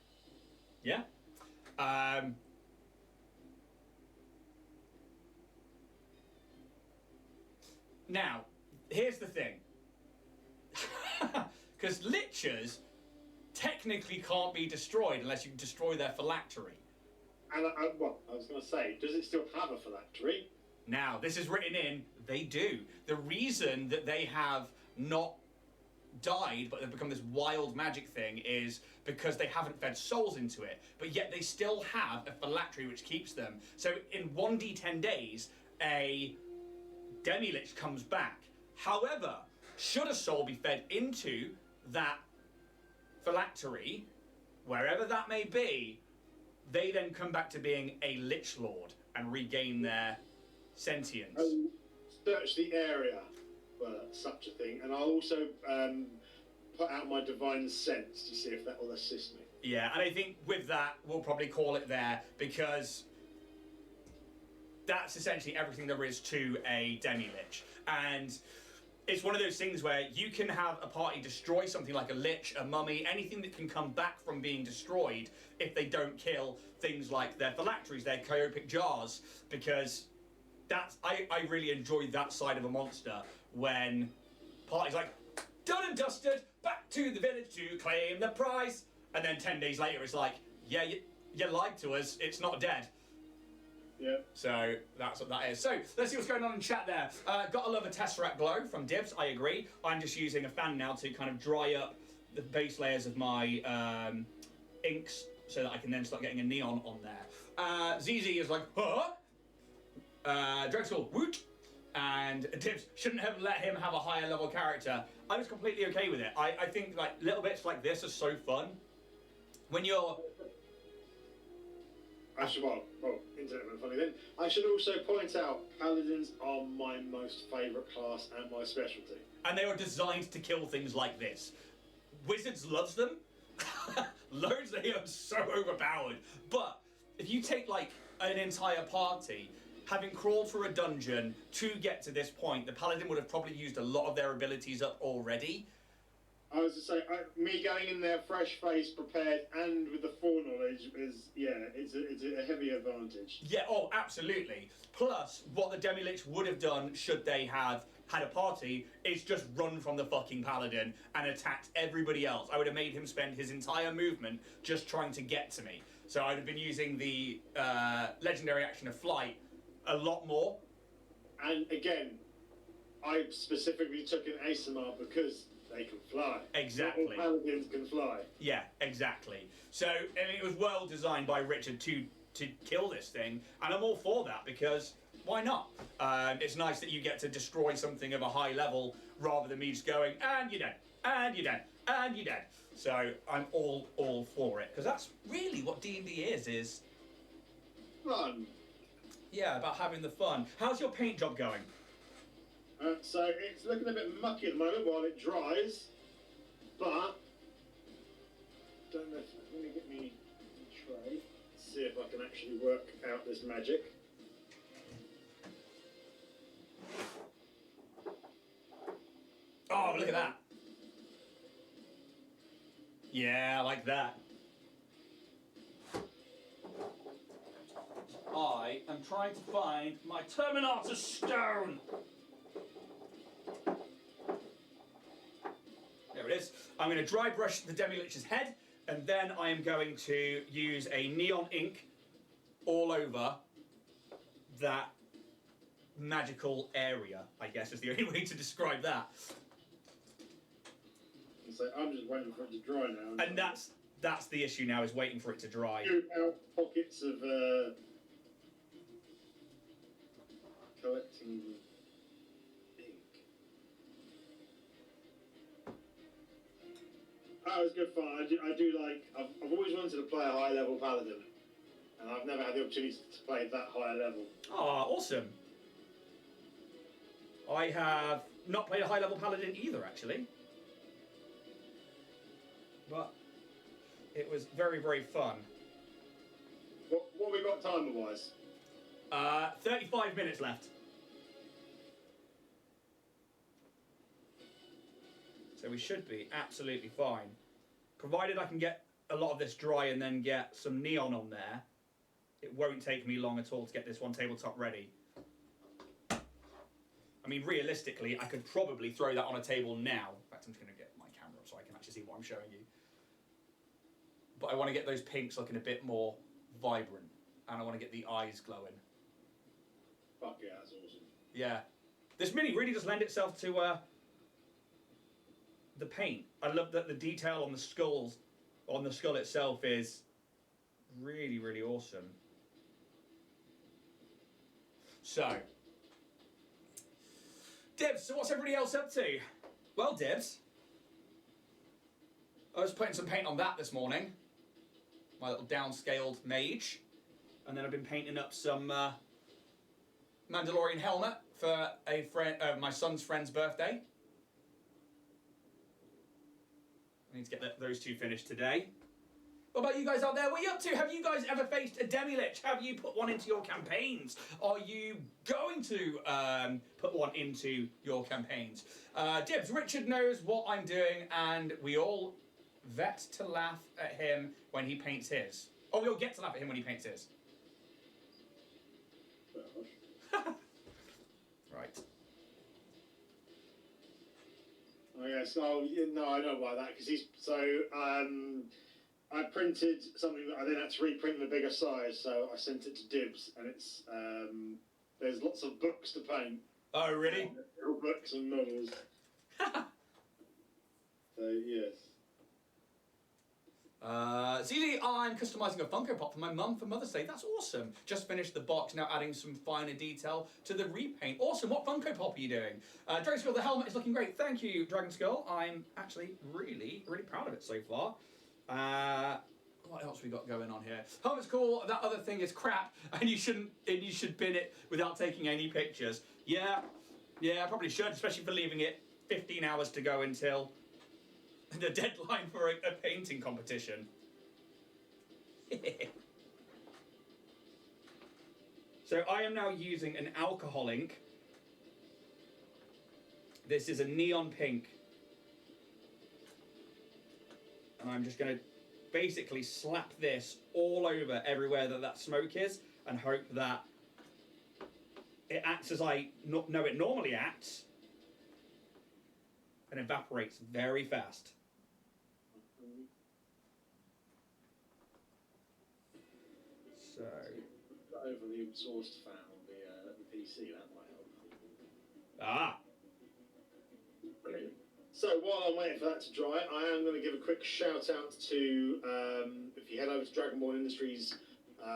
Yeah. Now, here's the thing. Because lichers technically can't be destroyed unless you destroy their phylactery. And I was going to say, does it still have a phylactery? Now, this is written in, they do. The reason that they have not died, but they've become this wild magic thing, is because they haven't fed souls into it. But yet they still have a phylactery which keeps them. So in 1d10 days, a Demilich comes back. However, should a soul be fed into that phylactery, wherever that may be, they then come back to being a Lich Lord and regain their sentience. I'll search the area for such a thing, and I'll also put out my divine sense to see if that will assist me. Yeah, and I think with that, we'll probably call it there, because that's essentially everything there is to a Demilich. And it's one of those things where you can have a party destroy something like a lich, a mummy, anything that can come back from being destroyed if they don't kill things like their phylacteries, their Chiopic jars, because I really enjoy that side of a monster when parties like, done and dusted, back to the village to claim the prize. And then 10 days later, it's like, yeah, you lied to us. It's not dead. Yeah. So that's what that is. So let's see what's going on in chat there. Gotta love a Tesseract Glow from Dibs. I agree. I'm just using a fan now to kind of dry up the base layers of my inks so that I can then start getting a neon on there. ZZ is like, huh? Drexel, woot. And Dibs shouldn't have let him have a higher level character. I was completely okay with it. I think like little bits like this are so fun. When you're... Internet went funny then. I should also point out, Paladins are my most favourite class and my specialty. And they are designed to kill things like this. Wizards loves them. Loads, they are so overpowered. But if you take like an entire party, having crawled through a dungeon to get to this point, the Paladin would have probably used a lot of their abilities up already. I was to say, me going in there fresh-faced, prepared, and with the foreknowledge is, it's a heavy advantage. Yeah, oh, absolutely. Plus, what the Demilich would have done, should they have had a party, is just run from the fucking Paladin and attacked everybody else. I would have made him spend his entire movement just trying to get to me. So I'd have been using the legendary action of flight a lot more. And again, I specifically took an ASMR because they can fly. Exactly. Not all Paladins can fly. Yeah, exactly. So, and it was well designed by Richard to kill this thing, and I'm all for that, because why not? It's nice that you get to destroy something of a high level rather than me just going, and you're dead, and you're dead, and you're dead. So I'm all for it, because that's really what D&D is Fun. Yeah, about having the fun. How's your paint job going? So it's looking a bit mucky at the moment while it dries, but don't know if it's going to get me a tray. Let's see if I can actually work out this magic. Oh, look at that. Yeah, I like that. I am trying to find my Terminator stone. There it is. I'm going to dry brush the Demilich's head, and then I am going to use a neon ink all over that magical area, I guess is the only way to describe that. So I'm just waiting for it to dry now. And that's the issue now, is waiting for it to dry. Shoot out pockets of collecting ink. That was good fun. I do like. I've always wanted to play a high level paladin, and I've never had the opportunity to play that high level. Oh, awesome. I have not played a high level paladin either, actually. But it was very, very fun. What we got timer-wise? 35 minutes left. So we should be absolutely fine. Provided I can get a lot of this dry and then get some neon on there, it won't take me long at all to get this one tabletop ready. I mean, realistically, I could probably throw that on a table now. In fact, I'm just going to get my camera up so I can actually see what I'm showing you. But I want to get those pinks looking a bit more vibrant, and I want to get the eyes glowing. Fuck yeah, that's awesome. Yeah. This mini really does lend itself to the paint. I love that the detail on the skull itself is really, really awesome. So, Dibs, so what's everybody else up to? Well, Dibs, I was putting some paint on that this morning. My little downscaled mage. And then I've been painting up some Mandalorian helmet for a friend, my son's friend's birthday. I need to get those two finished today. What about you guys out there? What are you up to? Have you guys ever faced a Demilich? Have you put one into your campaigns? Are you going to put one into your campaigns? Dibs, Richard knows what I'm doing, and we all vet to laugh at him when he paints his. Or we'll get to laugh at him when he paints his. Right. Oh yes. Oh no, I know why that because he's so. I printed something that I then had to reprint in a bigger size, so I sent it to Dibs, and it's there's lots of books to paint. Oh really? Books and novels. So yes. ZD, I'm customising a Funko Pop for my mum for Mother's Day. That's awesome. Just finished the box, now adding some finer detail to the repaint. Awesome. What Funko Pop are you doing? Dragon Skull, the helmet is looking great. Thank you, Dragon Skull. I'm actually really, really proud of it so far. What else we got going on here? Helmet's cool. That other thing is crap, and you should bin it without taking any pictures. Yeah, I probably should, especially for leaving it 15 hours to go until the deadline for a painting competition. So I am now using an alcohol ink. This is a neon pink. And I'm just going to basically slap this all over everywhere that smoke is and hope that it acts as I know it normally acts and evaporates very fast. So Over the exhaust fan on the PC, that might help. Ah. Brilliant. So while I'm waiting for that to dry, I am going to give a quick shout out to, if you head over to Dragonborn Industries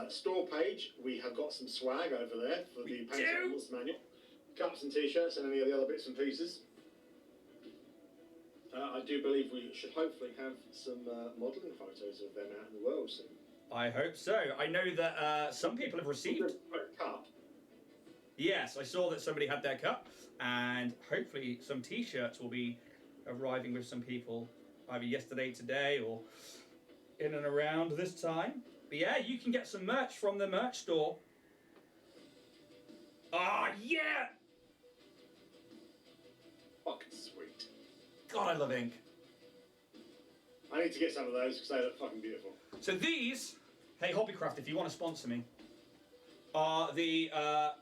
store page, we have got some swag over there for the Paint Animals manual. Cups and t-shirts and any of the other bits and pieces. I do believe we should hopefully have some modelling photos of them out in the world soon. I hope so. I know that some people have received a cup. Yes, I saw that somebody had their cup, and hopefully some t-shirts will be arriving with some people either yesterday, today, or in and around this time. But yeah, you can get some merch from the merch store. Ah, yeah! Fucking sweet. God, I love ink. I need to get some of those because they look fucking beautiful. So these, hey Hobbycraft, if you want to sponsor me, are the, I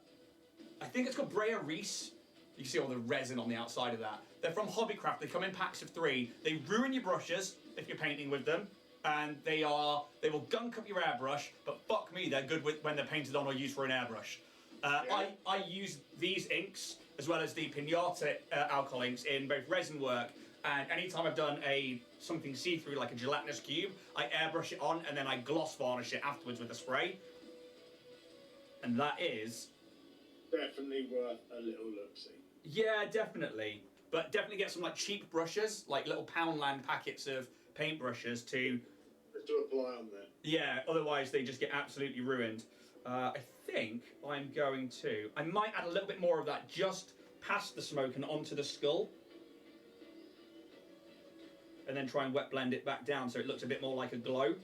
think it's called Brea Reese. You can see all the resin on the outside of that. They're from Hobbycraft. They come in packs of 3. They ruin your brushes if you're painting with them, and they will gunk up your airbrush. But fuck me, they're good when they're painted on or used for an airbrush. I use these inks as well as the Pinata alcohol inks in both resin work, and anytime I've done something see-through like a gelatinous cube, I airbrush it on and then I gloss varnish it afterwards with a spray. And that is definitely worth a little look-see. Yeah, definitely. But definitely get some like cheap brushes, like little Poundland packets of paint brushes to apply on there. Yeah, otherwise they just get absolutely ruined. I think I might add a little bit more of that just past the smoke and onto the skull. And then try and wet blend it back down so it looks a bit more like a glow. Oh,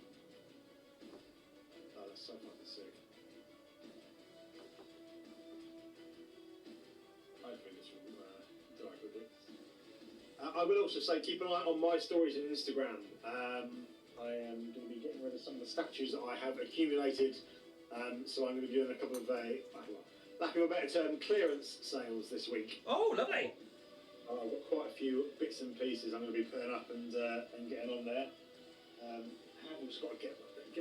that's so fucking sick. I think this will dry quickly. I will also say keep an eye on my stories on Instagram. I am going to be getting rid of some of the statues that I have accumulated. So I'm going to be doing a couple of, lack of a better term, clearance sales this week. Oh, lovely. I've got quite a few bits and pieces I'm going to be putting up and getting on there. I've just got to get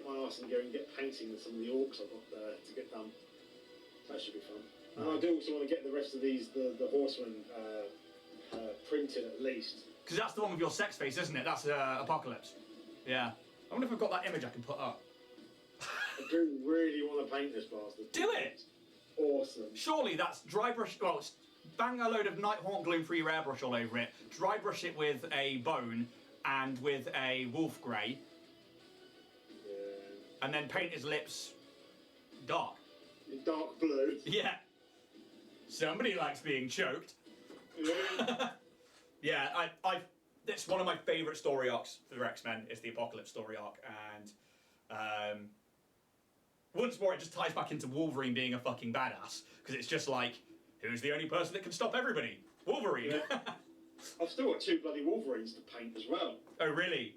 my arse in gear and get painting with some of the orcs I've got to get done. That should be fun. Nice. And I do also want to get the rest of these, the horsemen, printed at least. Because that's the one with your sex face, isn't it? That's Apocalypse. Yeah. I wonder if I've got that image I can put up. I do really want to paint this bastard. Do it! Awesome. Surely that's dry brush. Well, bang a load of Nighthawk Gloom for your airbrush all over it. Dry brush it with a bone and with a wolf grey. Yeah. And then paint his lips dark. Dark blue. Yeah. Somebody likes being choked. Yeah. Yeah, it's one of my favourite story arcs for the X-Men, is the Apocalypse story arc, and once more it just ties back into Wolverine being a fucking badass, because it's just like, who's the only person that can stop everybody? Wolverine! Yeah. I've still got 2 bloody Wolverines to paint as well. Oh, really?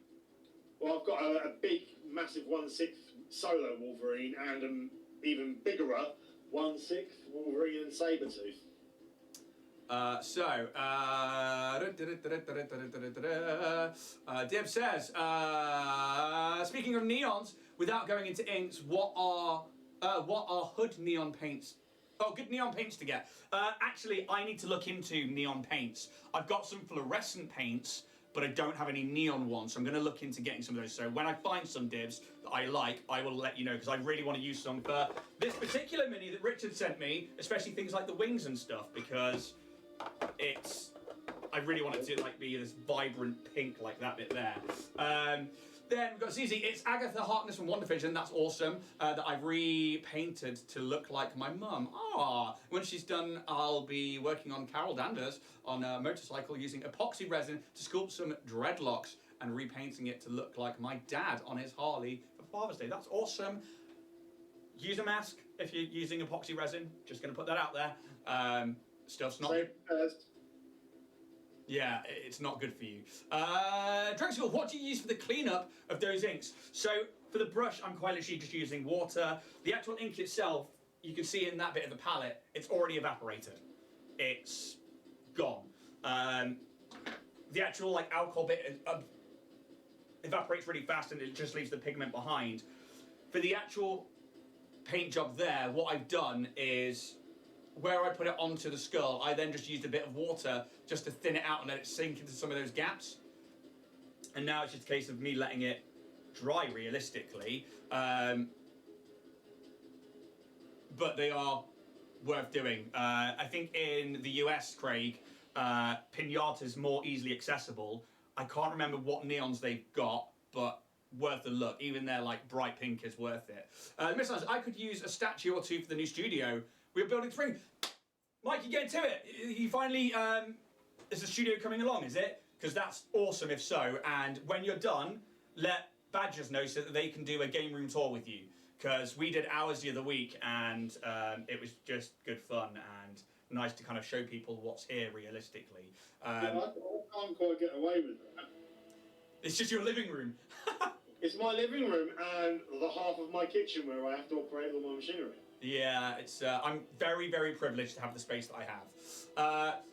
Well, I've got a big, massive 1/6 solo Wolverine and an even bigger 1/6 Wolverine and Sabretooth. Deb says, speaking of neons, without going into inks, what are hood neon paints? Oh, good neon paints to get. Actually, I need to look into neon paints. I've got some fluorescent paints, but I don't have any neon ones, so I'm going to look into getting some of those. So when I find some Dibs that I like, I will let you know, because I really want to use some for this particular mini that Richard sent me, especially things like the wings and stuff, because I really want it to like be this vibrant pink like that bit there. Then we've got Zizi. It's Agatha Harkness from WandaVision. That's awesome. That I've repainted to look like my mum. Ah, when she's done, I'll be working on Carol Danvers on a motorcycle using epoxy resin to sculpt some dreadlocks and repainting it to look like my dad on his Harley for Father's Day. That's awesome. Use a mask if you're using epoxy resin. Just going to put that out there. Stuff's not. Yeah, it's not good for you. Drexel, what do you use for the cleanup of those inks? So, for the brush, I'm quite literally just using water. The actual ink itself, you can see in that bit of the palette, it's already evaporated. It's gone. The actual like alcohol bit evaporates really fast and it just leaves the pigment behind. For the actual paint job there, what I've done is, where I put it onto the skull, I then just used a bit of water just to thin it out and let it sink into some of those gaps. And now it's just a case of me letting it dry realistically. But they are worth doing. I think in the US, Craig, Pinata's more easily accessible. I can't remember what neons they've got, but worth a look. Even their like bright pink is worth it. Miss, I could use a statue or two for the new studio. We're building 3. Mike, you get to it. You finally, is the studio coming along, is it? Because that's awesome if so. And when you're done, let Badgers know so that they can do a game room tour with you. Because we did ours the other week and it was just good fun and nice to kind of show people what's here realistically. I can't quite get away with that. It's just your living room. It's my living room and the half of my kitchen where I have to operate all my machinery. Yeah, it's. I'm very, very privileged to have the space that I have.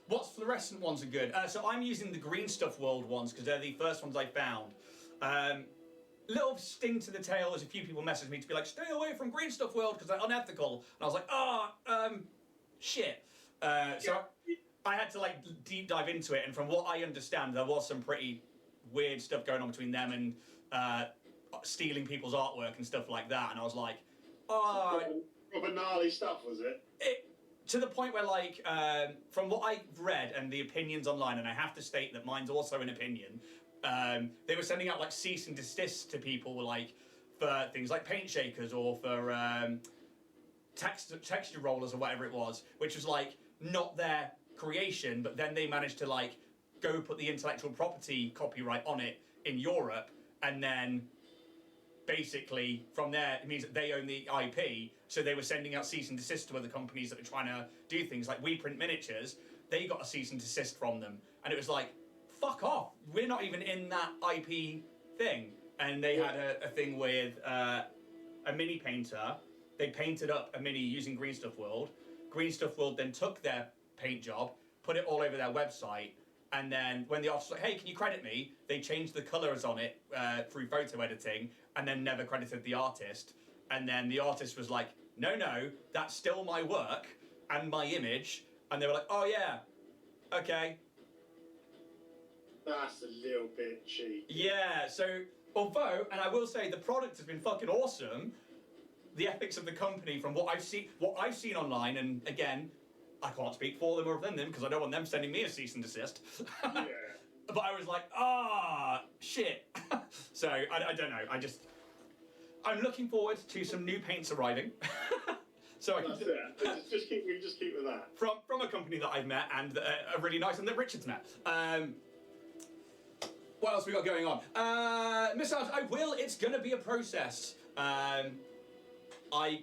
What fluorescent ones are good? So I'm using the Green Stuff World ones because they're the first ones I found. Little sting to the tail as a few people messaged me to be like, stay away from Green Stuff World because they're unethical. And I was like, shit. So I had to like deep dive into it, and from what I understand, there was some pretty weird stuff going on between them and stealing people's artwork and stuff like that. And I was like, proper gnarly stuff, was it? To the point where, like, from what I've read and the opinions online, and I have to state that mine's also an opinion, they were sending out, like, cease and desist to people, like, for things like paint shakers or for texture rollers or whatever it was, which was, like, not their creation, but then they managed to, like, go put the intellectual property copyright on it in Europe, and then basically from there it means that they own the IP, so they were sending out cease and desist to other companies that are trying to do things like We Print Miniatures. They got a cease and desist from them, and it was like, fuck off, we're not even in that IP thing. And they had a thing with a mini painter. They painted up a mini using Green Stuff World. Green Stuff World then took their paint job, put it all over their website, and then when the artist was like, hey, can you credit me? They changed the colours on it through photo editing and then never credited the artist. And then the artist was like, no, that's still my work and my image. And they were like, oh yeah, okay. That's a little bit cheap. Yeah, so although, and I will say the product has been fucking awesome, the ethics of the company from what I've seen online, and again, I can't speak for them or within them because I don't want them sending me a cease and desist. Yeah. But I was like, shit. So I don't know. I'm looking forward to some new paints arriving. So I can just keep with that. From a company that I've met and a really nice one that Richard's met. What else we got going on? Missiles, I will. It's going to be a process. I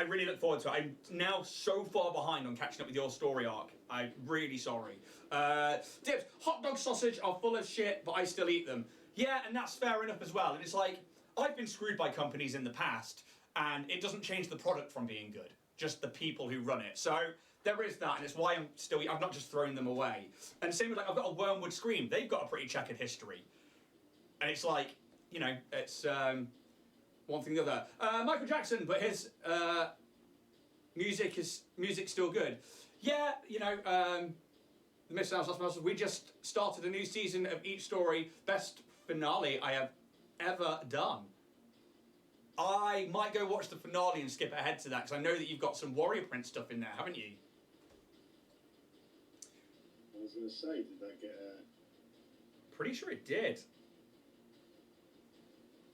really look forward to it. I'm now so far behind on catching up with your story arc. I'm really sorry. Dibs, hot dog sausage are full of shit, but I still eat them. Yeah, and that's fair enough as well. And it's like, I've been screwed by companies in the past, and it doesn't change the product from being good, just the people who run it. So there is that, and it's why I've not just thrown them away. And same with, like, I've got a Wormwood Scream. They've got a pretty checkered history. And it's like, you know, it's one thing or the other. Michael Jackson, but his music's still good. Yeah, you know, the Missiles, we just started a new season of each story. Best finale I have ever done. I might go watch the finale and skip ahead to that, because I know that you've got some Warrior Prince stuff in there, haven't you? I was going to say, did that get... Pretty sure it did.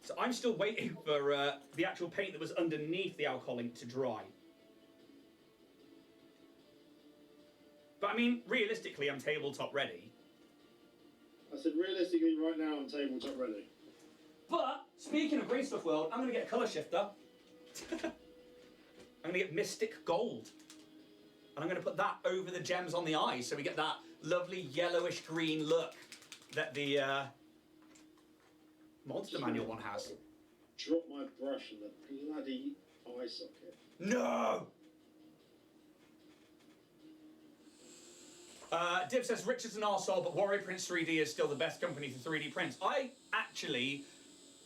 So I'm still waiting for the actual paint that was underneath the alcohol ink to dry. But I mean, realistically, I'm tabletop ready. I said, realistically, right now, I'm tabletop ready. But, speaking of Green Stuff World, I'm going to get a colour shifter. I'm going to get Mystic Gold. And I'm going to put that over the gems on the eyes, so we get that lovely yellowish green look that the Monster Manual one has. Drop my brush in the bloody eye socket. No! Div says, Richard's an arsehole, but Warrior Prince 3D is still the best company for 3D prints. I actually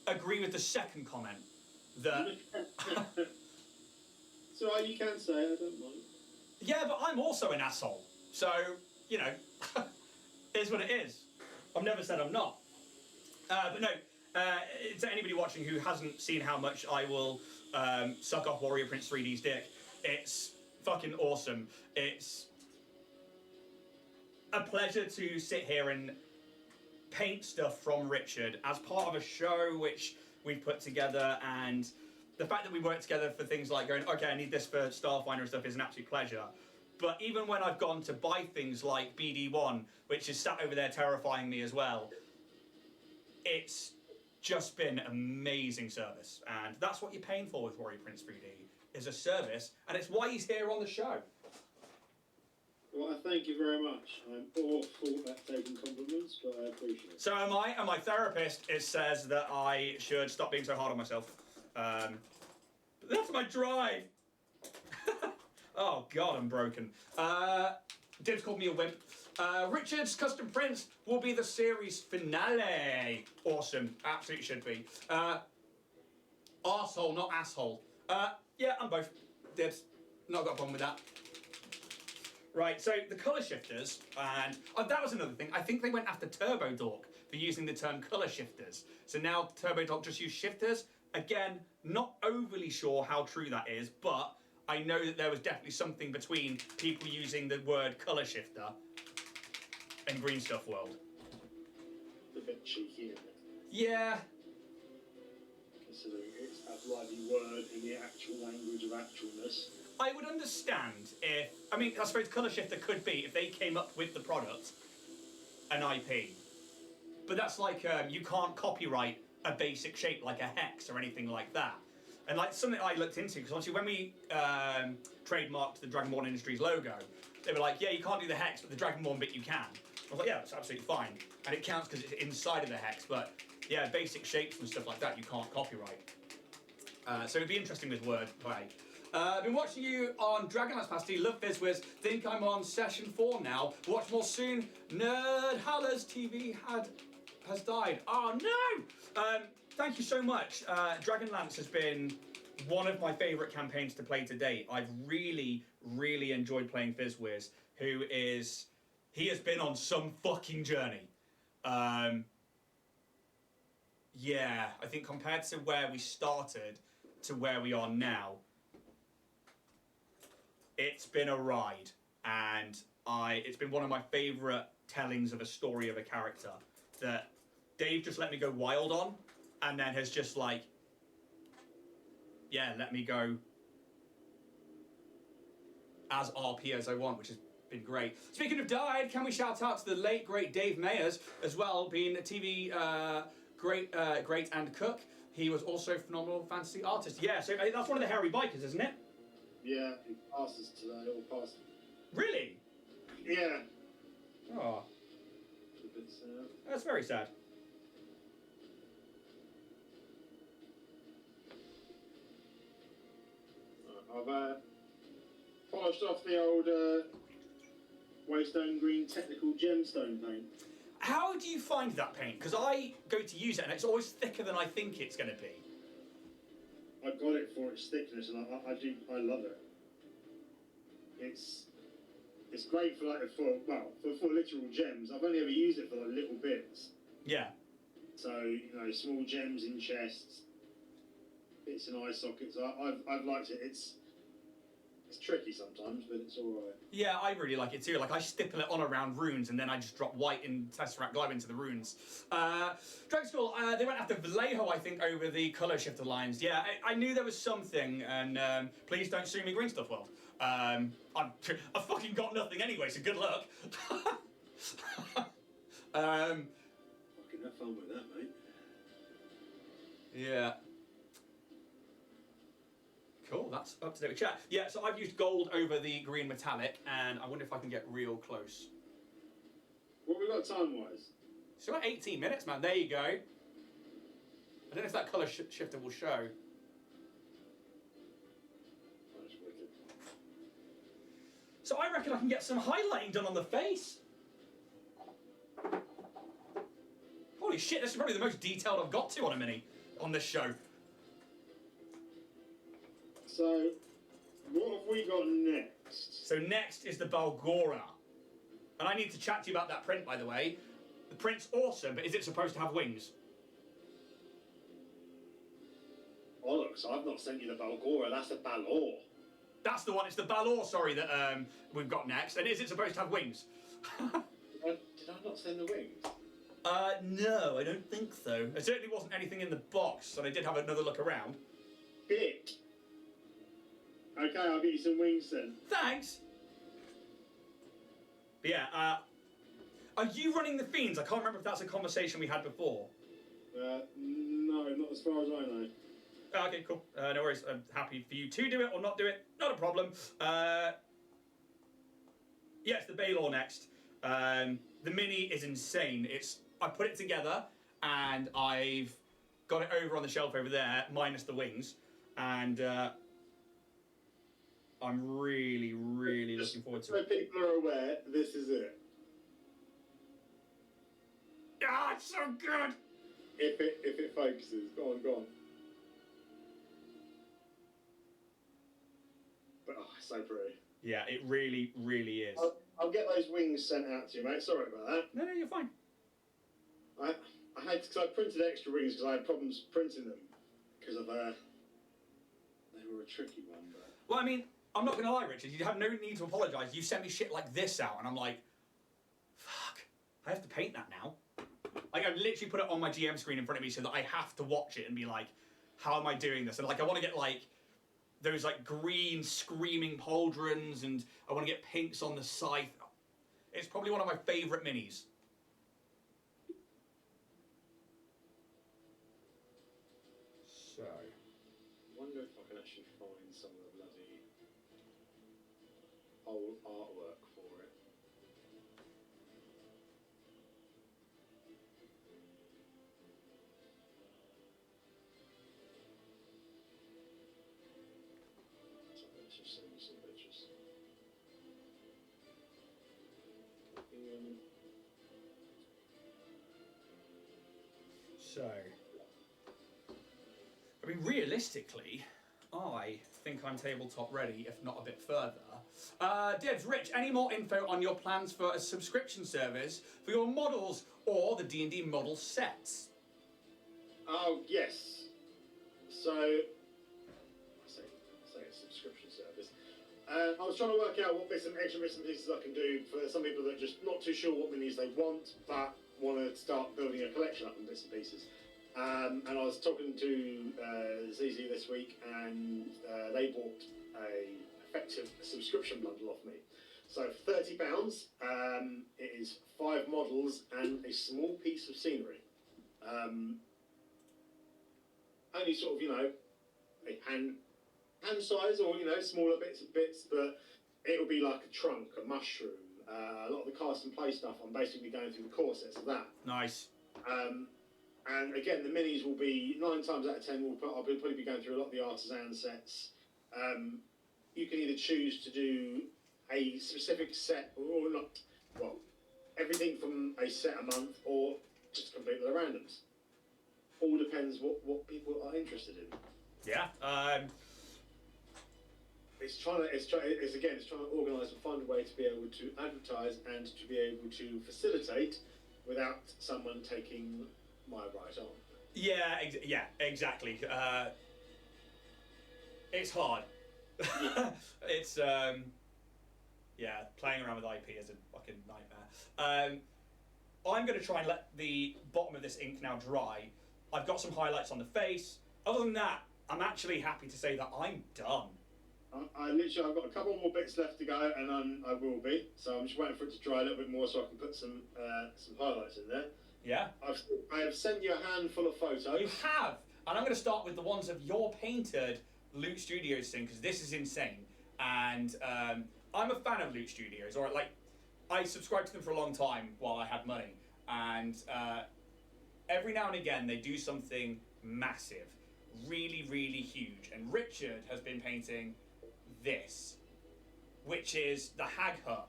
agree with the second comment. That... So you can say, I don't mind. Yeah, but I'm also an asshole. So, you know, it is what it is. I've never said I'm not. But no, to anybody watching who hasn't seen how much I will suck off Warrior Prince 3D's dick, it's fucking awesome. It's a pleasure to sit here and paint stuff from Richard as part of a show which we've put together, and the fact that we work together for things like going, okay, I need this for Starfinder and stuff is an absolute pleasure. But even when I've gone to buy things like BD1, which is sat over there terrifying me as well, it's just been amazing service. And that's what you're paying for with Warrior Prince 3D, is a service, and it's why he's here on the show. Well, I thank you very much. I'm awful at taking compliments, but I appreciate it. So am I, and my therapist says that I should stop being so hard on myself. But that's my drive. Oh God, I'm broken. Dibs called me a wimp. Richard's custom prints will be the series finale. Awesome, absolutely should be. Arsehole, not asshole. Yeah, I'm both. Dibs, not got a problem with that. Right, so the colour shifters, and that was another thing. I think they went after Turbo Dork for using the term colour shifters. So now Turbo Dork just use shifters. Again, not overly sure how true that is, but I know that there was definitely something between people using the word colour shifter and Green Stuff World. A bit cheeky, isn't it? Yeah. Considering it's a bloody word in the actual language of actualness. I would understand if, I mean, I suppose colour shifter could be if they came up with the product, an IP. But that's like, you can't copyright a basic shape like a hex or anything like that. And like something I looked into, because obviously when we trademarked the Dragonborn Industries logo, they were like, yeah, you can't do the hex, but the Dragonborn bit you can. I was like, yeah, that's absolutely fine. And it counts because it's inside of the hex, but yeah, basic shapes and stuff like that you can't copyright. So it'd be interesting with wordplay. I've been watching you on Dragonlance Pasty, love Fizzwiz, think I'm on session 4 now, watch more soon, Nerd Howlers TV has died. Oh no! Thank you so much. Dragonlance has been one of my favourite campaigns to play to date. I've really, really enjoyed playing Fizzwiz, he has been on some fucking journey. Yeah, I think compared to where we started to where we are now, it's been a ride, and it's been one of my favourite tellings of a story of a character that Dave just let me go wild on, and then has just like, yeah, let me go as RP as I want, which is been great. Speaking of died, can we shout out to the late great Dave Mayers as well, being a TV great and cook. He was also a phenomenal fantasy artist. Yeah, so that's one of the hairy bikers, isn't it? Yeah, he passed us today, or passed. Really? Yeah. Oh. A bit sad. That's very sad. I've polished off the old Waystone Green Technical Gemstone paint. How do you find that paint? Because I go to use it and it's always thicker than I think it's going to be. I got it for its thickness, and I love it. It's great for for literal gems. I've only ever used it for like little bits. Yeah. So small gems in chests, bits in eye sockets. I've liked it. It's tricky sometimes, but it's all right. Yeah, I really like it too. Like, I stipple it on around runes, and then I just drop white in Tesseract Globe into the runes. Drag School, they went after Vallejo, I think, over the colour shifter lines. Yeah, I knew there was something, and please don't sue me, Green Stuff World. I've fucking got nothing anyway, so good luck. Fucking have fun with that, mate. Yeah. Cool, that's up to date with chat. Yeah, so I've used gold over the green metallic, and I wonder if I can get real close. What have we got time-wise? It's about 18 minutes, man. There you go. I don't know if that colour shifter will show. That's wicked. So I reckon I can get some highlighting done on the face. Holy shit, this is probably the most detailed I've got to on a mini on this show. So, what have we got next? So next is the Balgora. And I need to chat to you about that print, by the way. The print's awesome, but is it supposed to have wings? Oh, look, so I've not sent you the Balgora, that's the Balor. That's the one, it's the Balor, sorry, that we've got next. And is it supposed to have wings? Did I not send the wings? No, I don't think so. There certainly wasn't anything in the box, and I did have another look around. Bit. Okay, I'll get you some wings then. Thanks! But yeah, are you running the Fiends? I can't remember if that's a conversation we had before. No, not as far as I know. Okay, cool. No worries. I'm happy for you to do it or not do it. Not a problem. Yes, the Balor next. The mini is insane. I put it together and I've got it over on the shelf over there, minus the wings. And I'm really, really looking forward to it. So people are aware, this is it. Ah, it's so good! If it focuses. Go on. But it's so pretty. Yeah, it really, really is. I'll get those wings sent out to you, mate. Sorry about that. No, you're fine. I had because I printed extra wings because I had problems printing them because of they were a tricky one. But Well, I mean, I'm not gonna lie, Richard. You have no need to apologise. You sent me shit like this out, and I'm like, fuck. I have to paint that now. Like, I've literally put it on my GM screen in front of me so that I have to watch it and be like, how am I doing this? And like, I want to get like those like green screaming pauldrons, and I want to get pinks on the scythe. It's probably one of my favourite minis. So, I wonder if I can actually find some of the bloody old artwork for it. So let's just send you some pictures. I mean, realistically, I think I'm tabletop ready, if not a bit further. Dibs, Rich, any more info on your plans for a subscription service for your models or the D&D model sets? Oh, yes. So, I say a subscription service. I was trying to work out what extra bits and pieces I can do for some people that are just not too sure what minis they want, but want to start building a collection up in bits and pieces. And I was talking to ZZ this week, and they bought a effective subscription bundle off me. So for £30, it is 5 models and a small piece of scenery. Only sort of, a hand size, or smaller bits, but it'll be like a trunk, a mushroom. A lot of the cast and play stuff, I'm basically going through the core sets of that. Nice. And again, the minis will be 9 times out of 10. I'll probably be going through a lot of the artisan sets. You can either choose to do a specific set or not. Well, everything from a set a month or just completely the randoms. All depends what people are interested in. Yeah. It's trying to organise and find a way to be able to advertise and to be able to facilitate without someone taking my right arm. Yeah, exactly. It's hard. It's playing around with IP is a fucking nightmare. I'm going to try and let the bottom of this ink now dry. I've got some highlights on the face. Other than that, I'm actually happy to say that I'm done. I've got a couple more bits left to go, and I will be. So I'm just waiting for it to dry a little bit more so I can put some highlights in there. Yeah. I have sent you a handful of photos. You have, and I'm going to start with the ones of your painted Loot Studios thing, because this is insane. And I'm a fan of Loot Studios. Or I subscribed to them for a long time while I had money, and every now and again they do something massive, really, really huge. And Richard has been painting this, which is the Hag Hut,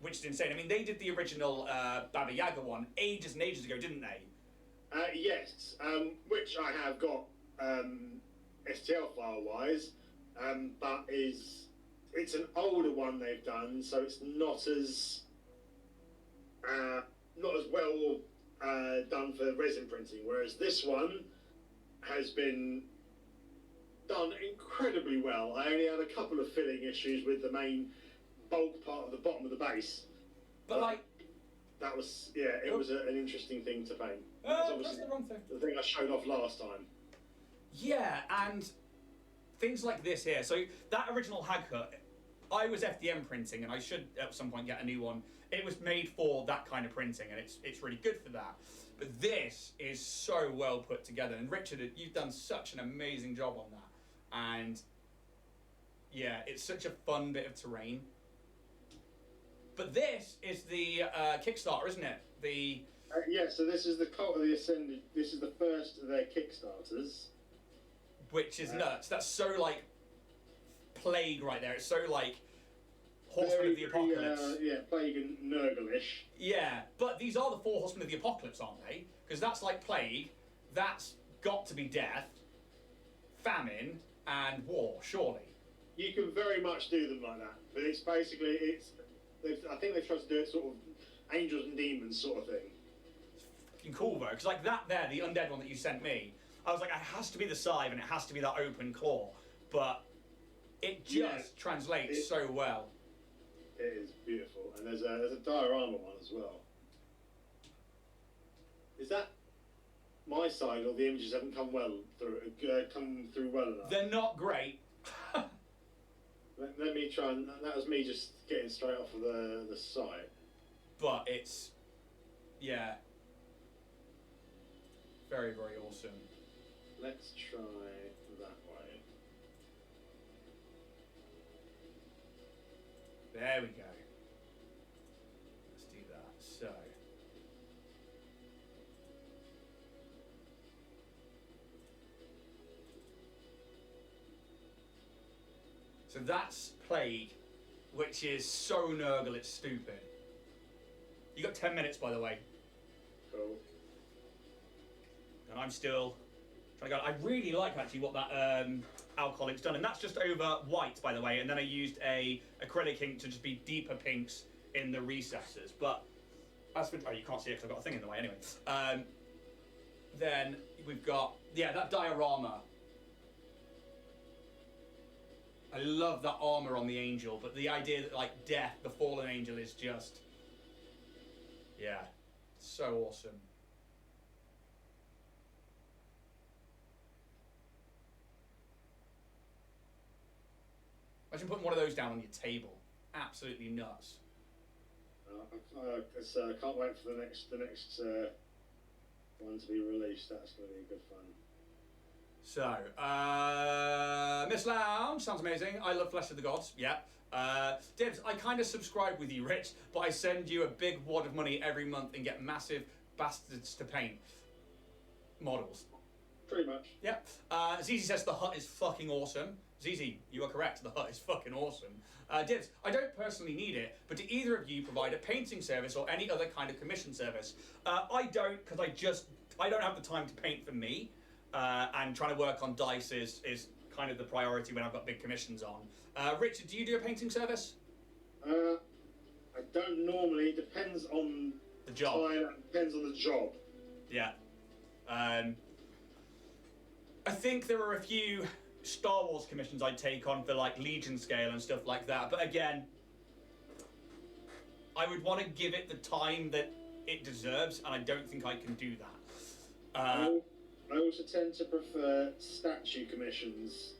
which is insane. I mean, they did the original Baba Yaga one ages and ages ago, didn't they? Yes, which I have got STL file-wise, but it's an older one they've done, so it's not as well done for resin printing, whereas this one has been done incredibly well. I only had a couple of filling issues with the main bulk part of the bottom of the base. But that was, it was an interesting thing to paint. That's the wrong thing. The thing I showed off last time. Yeah, and things like this here. So that original Hag Hut, I was FDM printing, and I should at some point get a new one. It was made for that kind of printing, and it's really good for that. But this is so well put together, and Richard, you've done such an amazing job on that. And yeah, it's such a fun bit of terrain. But this is the Kickstarter, isn't it? So this is the Cult of the Ascended. This is the first of their Kickstarters. Which is nuts. That's so Plague right there. It's so Horsemen of the Apocalypse. Plague and Nurgle-ish. Yeah, but these are the 4 Horsemen of the Apocalypse, aren't they? Because that's Plague, that's got to be death, famine, and war, surely. You can very much do them like that, but it's basically I think they've tried to do it sort of angels and demons sort of thing. It's fucking cool though, because that there, the undead one that you sent me, I was like, it has to be the scythe and it has to be that open claw, but it just translates so well. It is beautiful, and there's a diorama one as well. Is that my side, or the images haven't come through well enough? They're not great. Let me try and... That was me just getting straight off of the site. But it's... Yeah. Very, very awesome. Let's try that way. There we go. Let's do that. So... So that's Plague, which is so Nurgle, it's stupid. You got 10 minutes, by the way. Cool. And I'm still trying to go. I really like actually what that alcoholic's done, and that's just over white, by the way. And then I used a acrylic ink to just be deeper pinks in the recesses. But as for you can't see it because I've got a thing in the way anyway. Then we've got that diorama. I love that armor on the angel, but the idea that death, the fallen angel, is just so awesome. Imagine putting one of those down on your table. absolutely nuts. I can't wait for the next one to be released. That's going to be good fun. So, Miss Lounge sounds amazing. I love Flesh of the Gods. Yeah. Dibs, I kind of subscribe with you, Rich, but I send you a big wad of money every month and get massive bastards to paint models. Pretty much. Yeah. Zizi says the hut is fucking awesome. Zizi, you are correct. The hut is fucking awesome. Dibs, I don't personally need it, but do either of you provide a painting service or any other kind of commission service? I don't, because I don't have the time to paint for me, and trying to work on dice is kind of the priority when I've got big commissions on. Richard, do you do a painting service? I don't normally. It depends on the job. Time, depends on the job. Yeah. I think there are a few Star Wars commissions I'd take on for like Legion scale and stuff like that, but again, I would want to give it the time that it deserves, and I don't think I can do that. I also tend to prefer statue commissions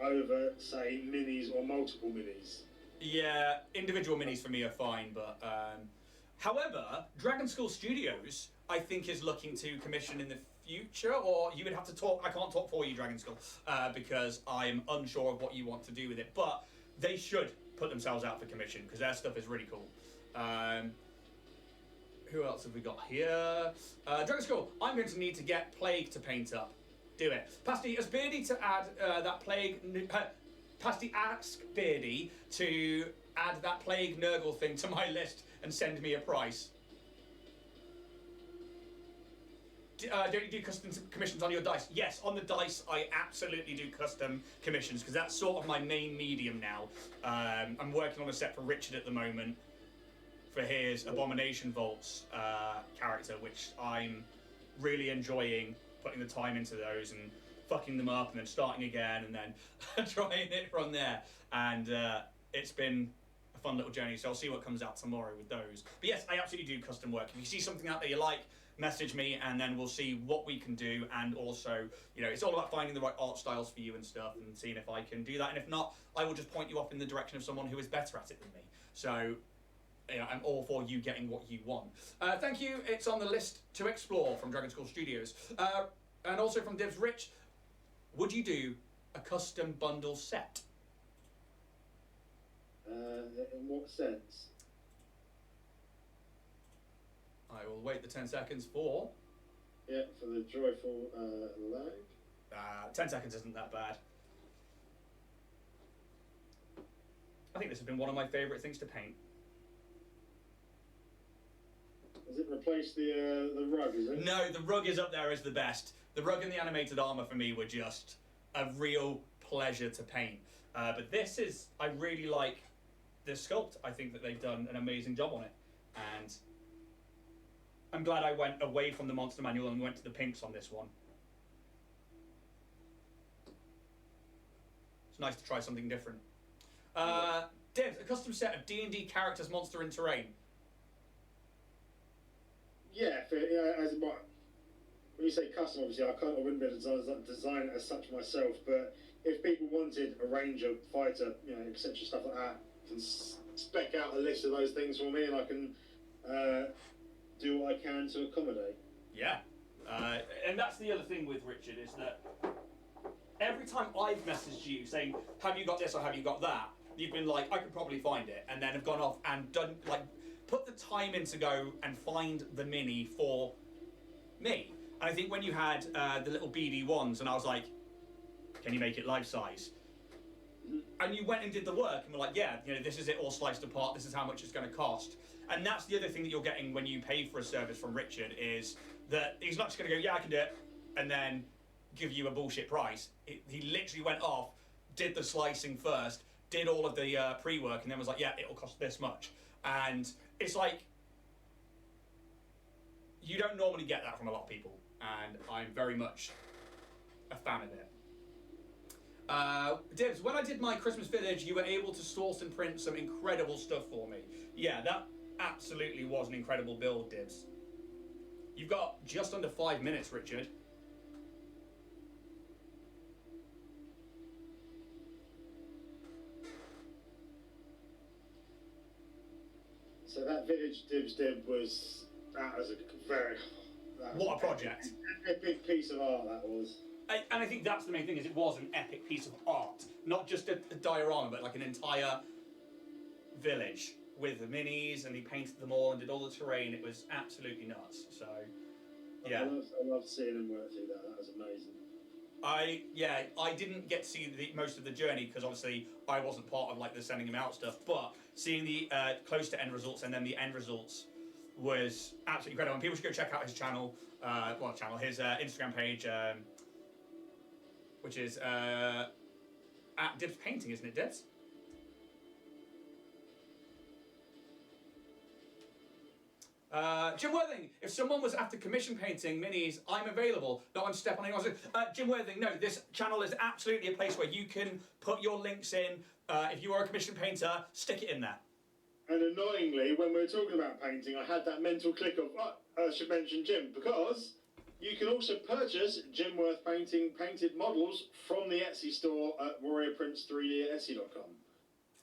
over, say, minis or multiple minis. Yeah, individual minis for me are fine, but however, Dragon School Studios, I think, is looking to commission in the future, or you would have to talk. I can't talk for you, Dragon School, because I'm unsure of what you want to do with it. But they should put themselves out for commission because their stuff is really cool. Who else have we got here? Dragon School, I'm going to need to get Plague to paint up. Do it. Pasty, ask Beardy to add that Plague... Pasty, ask Beardy to add that Plague Nurgle thing to my list and send me a price. Don't you do custom commissions on your dice? Yes, on the dice I absolutely do custom commissions because that's sort of my main medium now. I'm working on a set for Richard at the moment for his Abomination Vaults character, which I'm really enjoying putting the time into those and fucking them up and then starting again and then trying it from there. And it's been a fun little journey, so I'll see what comes out tomorrow with those. But yes, I absolutely do custom work. If you see something out there you like, message me and then we'll see what we can do. And also, you know, it's all about finding the right art styles for you and stuff and seeing if I can do that. And if not, I will just point you up in the direction of someone who is better at it than me. So, you know, I'm all for you getting what you want. Thank you. It's on the list to explore from Dragon School Studios. And also from Dibs Rich, would you do a custom bundle set? In what sense? I will wait the 10 seconds for... Yeah, for the joyful lag. 10 seconds isn't that bad. I think this has been one of my favourite things to paint. Has it replaced the rug, is it? No, the rug is up there as the best. The rug and the animated armour for me were just a real pleasure to paint. But this is... I really like this sculpt. I think that they've done an amazing job on it. And I'm glad I went away from the Monster Manual and went to the pinks on this one. It's nice to try something different. Dibs, a custom set of D&D characters, monster and terrain. Yeah, when you say custom, obviously I wouldn't be able to design it as such myself, but if people wanted a ranger, fighter, you know, etc., stuff like that, I can spec out a list of those things for me and I can do what I can to accommodate. Yeah. And that's the other thing with Richard, is that every time I've messaged you saying, have you got this or have you got that, you've been like, I could probably find it, and then have gone off and done, like, put the time in to go and find the mini for me. And I think when you had the little BD ones, and I was like, can you make it life size? And you went and did the work, and were like, yeah, you know, this is it all sliced apart, this is how much it's going to cost. And that's the other thing that you're getting when you pay for a service from Richard, is that he's not just going to go, yeah, I can do it, and then give you a bullshit price. He literally went off, did the slicing first, did all of the pre-work, and then was like, yeah, it'll cost this much. And it's like, you don't normally get that from a lot of people, and I'm very much a fan of it. Dibs, when I did my Christmas village, you were able to source and print some incredible stuff for me. Yeah, that absolutely was an incredible build, Dibs. You've got just under 5 minutes, Richard. So that village Dibs did was a very What a project! Epic piece of art that was. And I think that's the main thing, is it was an epic piece of art, not just a diorama, but like an entire village with the minis, and he painted them all and did all the terrain. It was absolutely nuts. So, yeah. I loved seeing him work through that. That was amazing. I didn't get to see most of the journey because obviously I wasn't part of like the sending him out stuff. But seeing the close to end results and then the end results was absolutely incredible. And people should go check out his channel, his Instagram page, which is at Dibs Painting, isn't it, Dibs? Jim Worthing, if someone was after commission painting minis, I'm available. Not on step on anyone's. Jim Worthing, no, this channel is absolutely a place where you can put your links in. If you are a commission painter, stick it in there. And annoyingly, when we were talking about painting, I had that mental click of, I should mention Jim, because you can also purchase Jim Worth painted models from the Etsy store at warriorprince3d at etsy.com.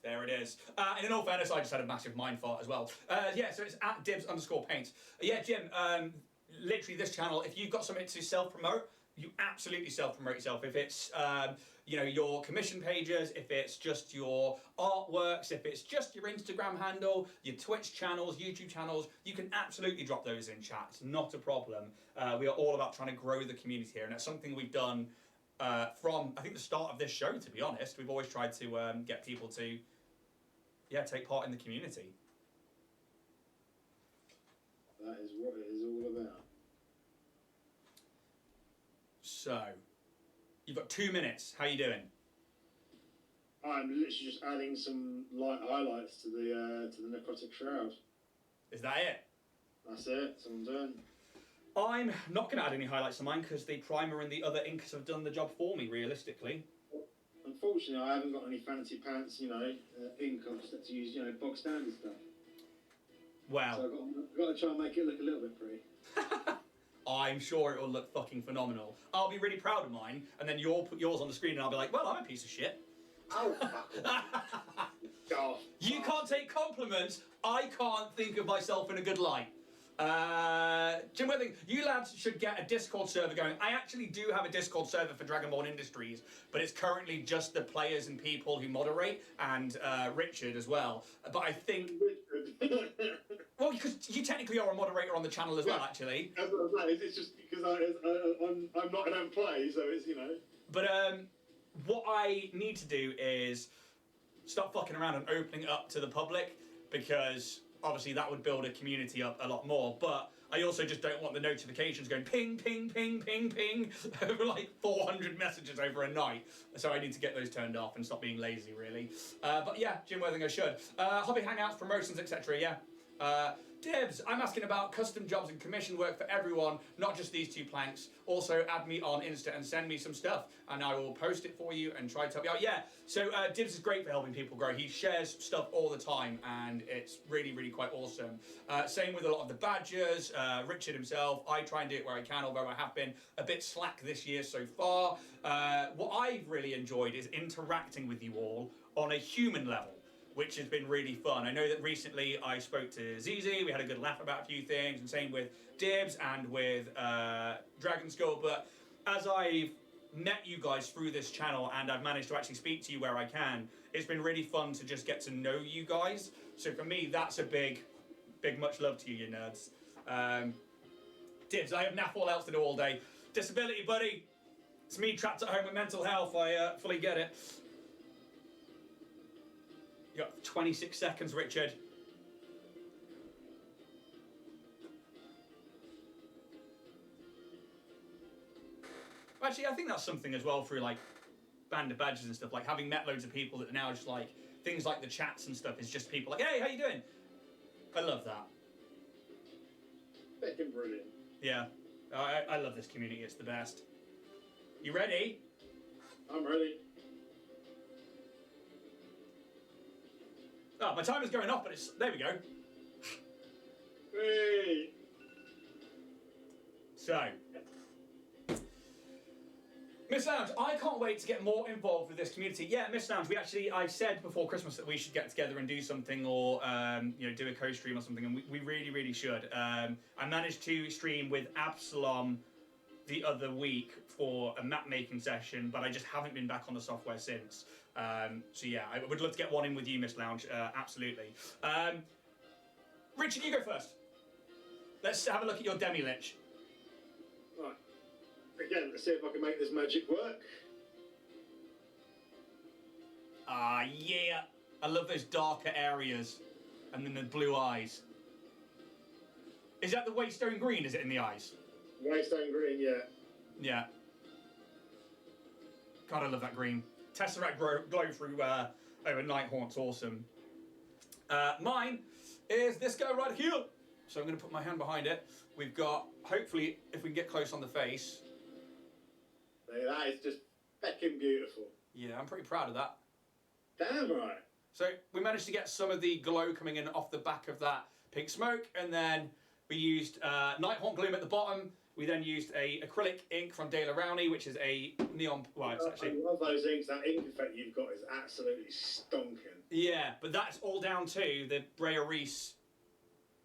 There it is. And in all fairness, I just had a massive mind fart as well. So it's at Dibs_paint. Jim, literally this channel, if you've got something to self-promote, you absolutely self-promote yourself. If it's, your commission pages, if it's just your artworks, if it's just your Instagram handle, your Twitch channels, YouTube channels, you can absolutely drop those in chat. It's not a problem. We are all about trying to grow the community here, and that's something we've done from, I think, the start of this show, to be honest. We've always tried to get people to take part in the community. That is what it is all about. So, you've got 2 minutes. How are you doing? I'm literally just adding some light highlights to the necrotic shroud. Is that it? That's it. That's what I'm doing. I'm not going to add any highlights to mine because the primer and the other inks have done the job for me, realistically. Unfortunately, I haven't got any fancy pants, ink. I've just had to use, bog standard stuff. Wow. So I've got to try and make it look a little bit pretty. I'm sure it will look fucking phenomenal. I'll be really proud of mine, and then you'll put yours on the screen and I'll be like, well, I'm a piece of shit. Oh, God. You can't take compliments. I can't think of myself in a good light. Jim Worthing, you lads should get a Discord server going. I actually do have a Discord server for Dragonborn Industries, but it's currently just the players and people who moderate, and Richard as well. But I think... Well, because you technically are a moderator on the channel as well, actually. That's what I'm saying. It's just because I'm not an play, so it's, But what I need to do is start fucking around and opening it up to the public, because... obviously that would build a community up a lot more, but I also just don't want the notifications going ping, ping, ping, ping, ping over like 400 messages over a night. So I need to get those turned off and stop being lazy, really. But yeah, Jim Worthing, I should. Hobby hangouts, promotions, etc. Yeah. Dibs, I'm asking about custom jobs and commission work for everyone, not just these 2 planks. Also, add me on Insta and send me some stuff, and I will post it for you and try to help you out. Yeah, so Dibs is great for helping people grow. He shares stuff all the time, and it's really, really quite awesome. Same with a lot of the badgers, Richard himself. I try and do it where I can, although I have been a bit slack this year so far. What I've really enjoyed is interacting with you all on a human level, which has been really fun. I know that recently I spoke to Zizi, we had a good laugh about a few things, and same with Dibs and with Dragon Skull, but as I've met you guys through this channel and I've managed to actually speak to you where I can, it's been really fun to just get to know you guys. So for me, that's a big much love to you nerds. Dibs, I have naff all else to do all day. Disability, buddy. It's me trapped at home with mental health, I fully get it. You got 26 seconds, Richard. Actually, I think that's something as well through like Band of Badges and stuff, like having met loads of people that are now just like, things like the chats and stuff is just people like, hey, how you doing? I love that. Fucking brilliant. Yeah, I love this community, it's the best. You ready? I'm ready. Oh, my timer's going off, but it's... there we go. Hey. So. Miss Lounge, I can't wait to get more involved with this community. Yeah, Miss Lounge, I said before Christmas that we should get together and do something, or do a co-stream or something, and we really, really should. I managed to stream with Absalom the other week for a map making session, but I just haven't been back on the software since. So yeah, I would love to get one in with you, Miss Lounge. Absolutely. Richard, you go first. Let's have a look at your Demilich. Right. Again, let's see if I can make this magic work. Ah, yeah. I love those darker areas. And then the blue eyes. Is that the Waystone green, is it, in the eyes? Waystone green, yeah. Yeah. God, I love that green. Tesseract glow through over Nighthaunt's awesome. Mine is this guy right here. So I'm going to put my hand behind it. We've got, hopefully, if we can get close on the face. That is just feckin' beautiful. Yeah, I'm pretty proud of that. Damn right. So we managed to get some of the glow coming in off the back of that pink smoke, and then we used Nighthaunt Gloom at the bottom. We then used a acrylic ink from De La Rowney, which is a neon. Well, it's actually. I love those inks. That ink effect you've got is absolutely stonking. Yeah, but that's all down to the Brea Reese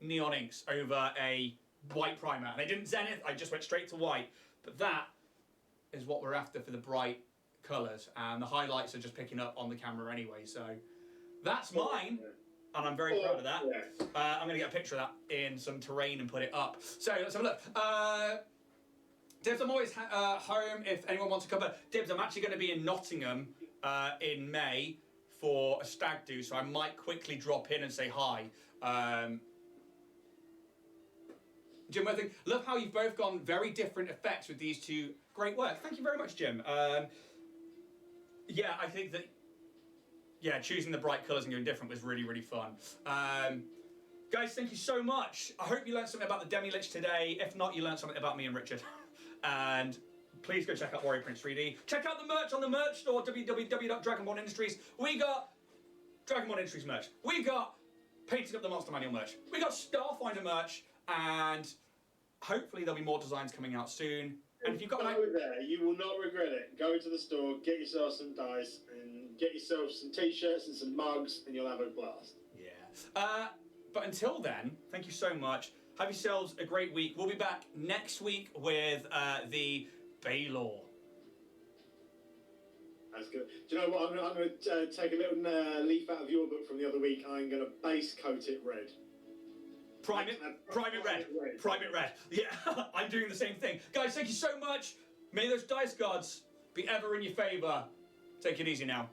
neon inks over a white primer, and I didn't zenith. I just went straight to white. But that is what we're after for the bright colours, and the highlights are just picking up on the camera anyway. So that's mine. And I'm very proud of that. Yeah. I'm going to get a picture of that in some terrain and put it up. So let's have a look. Dibs, I'm always home if anyone wants to cover. Dibs, I'm actually going to be in Nottingham in May for a stag do, so I might quickly drop in and say hi. Jim, I think, love how you've both gone very different effects with these two. Great work. Thank you very much, Jim. Yeah, I think that choosing the bright colours and going different was really, really fun. Guys, thank you so much. I hope you learned something about the Demilich today. If not, you learned something about me and Richard. And please go check out Warrior Prince 3D. Check out the merch on the merch store, www.Dragonborn Industries. We got Dragonborn Industries merch. We got Painting Up the Monster Manual merch. We got Starfinder merch. And hopefully there'll be more designs coming out soon. And if you've got there, you will not regret it. Go to the store, get yourself some dice, and get yourself some t-shirts and some mugs, and you'll have a blast. Yeah. But until then, thank you so much. Have yourselves a great week. We'll be back next week with the Baylor. That's good. Do you know what? I'm going to take a little leaf out of your book from the other week. I'm going to base coat it red. Prime it red. Yeah, I'm doing the same thing. Guys, thank you so much. May those dice gods be ever in your favour. Take it easy now.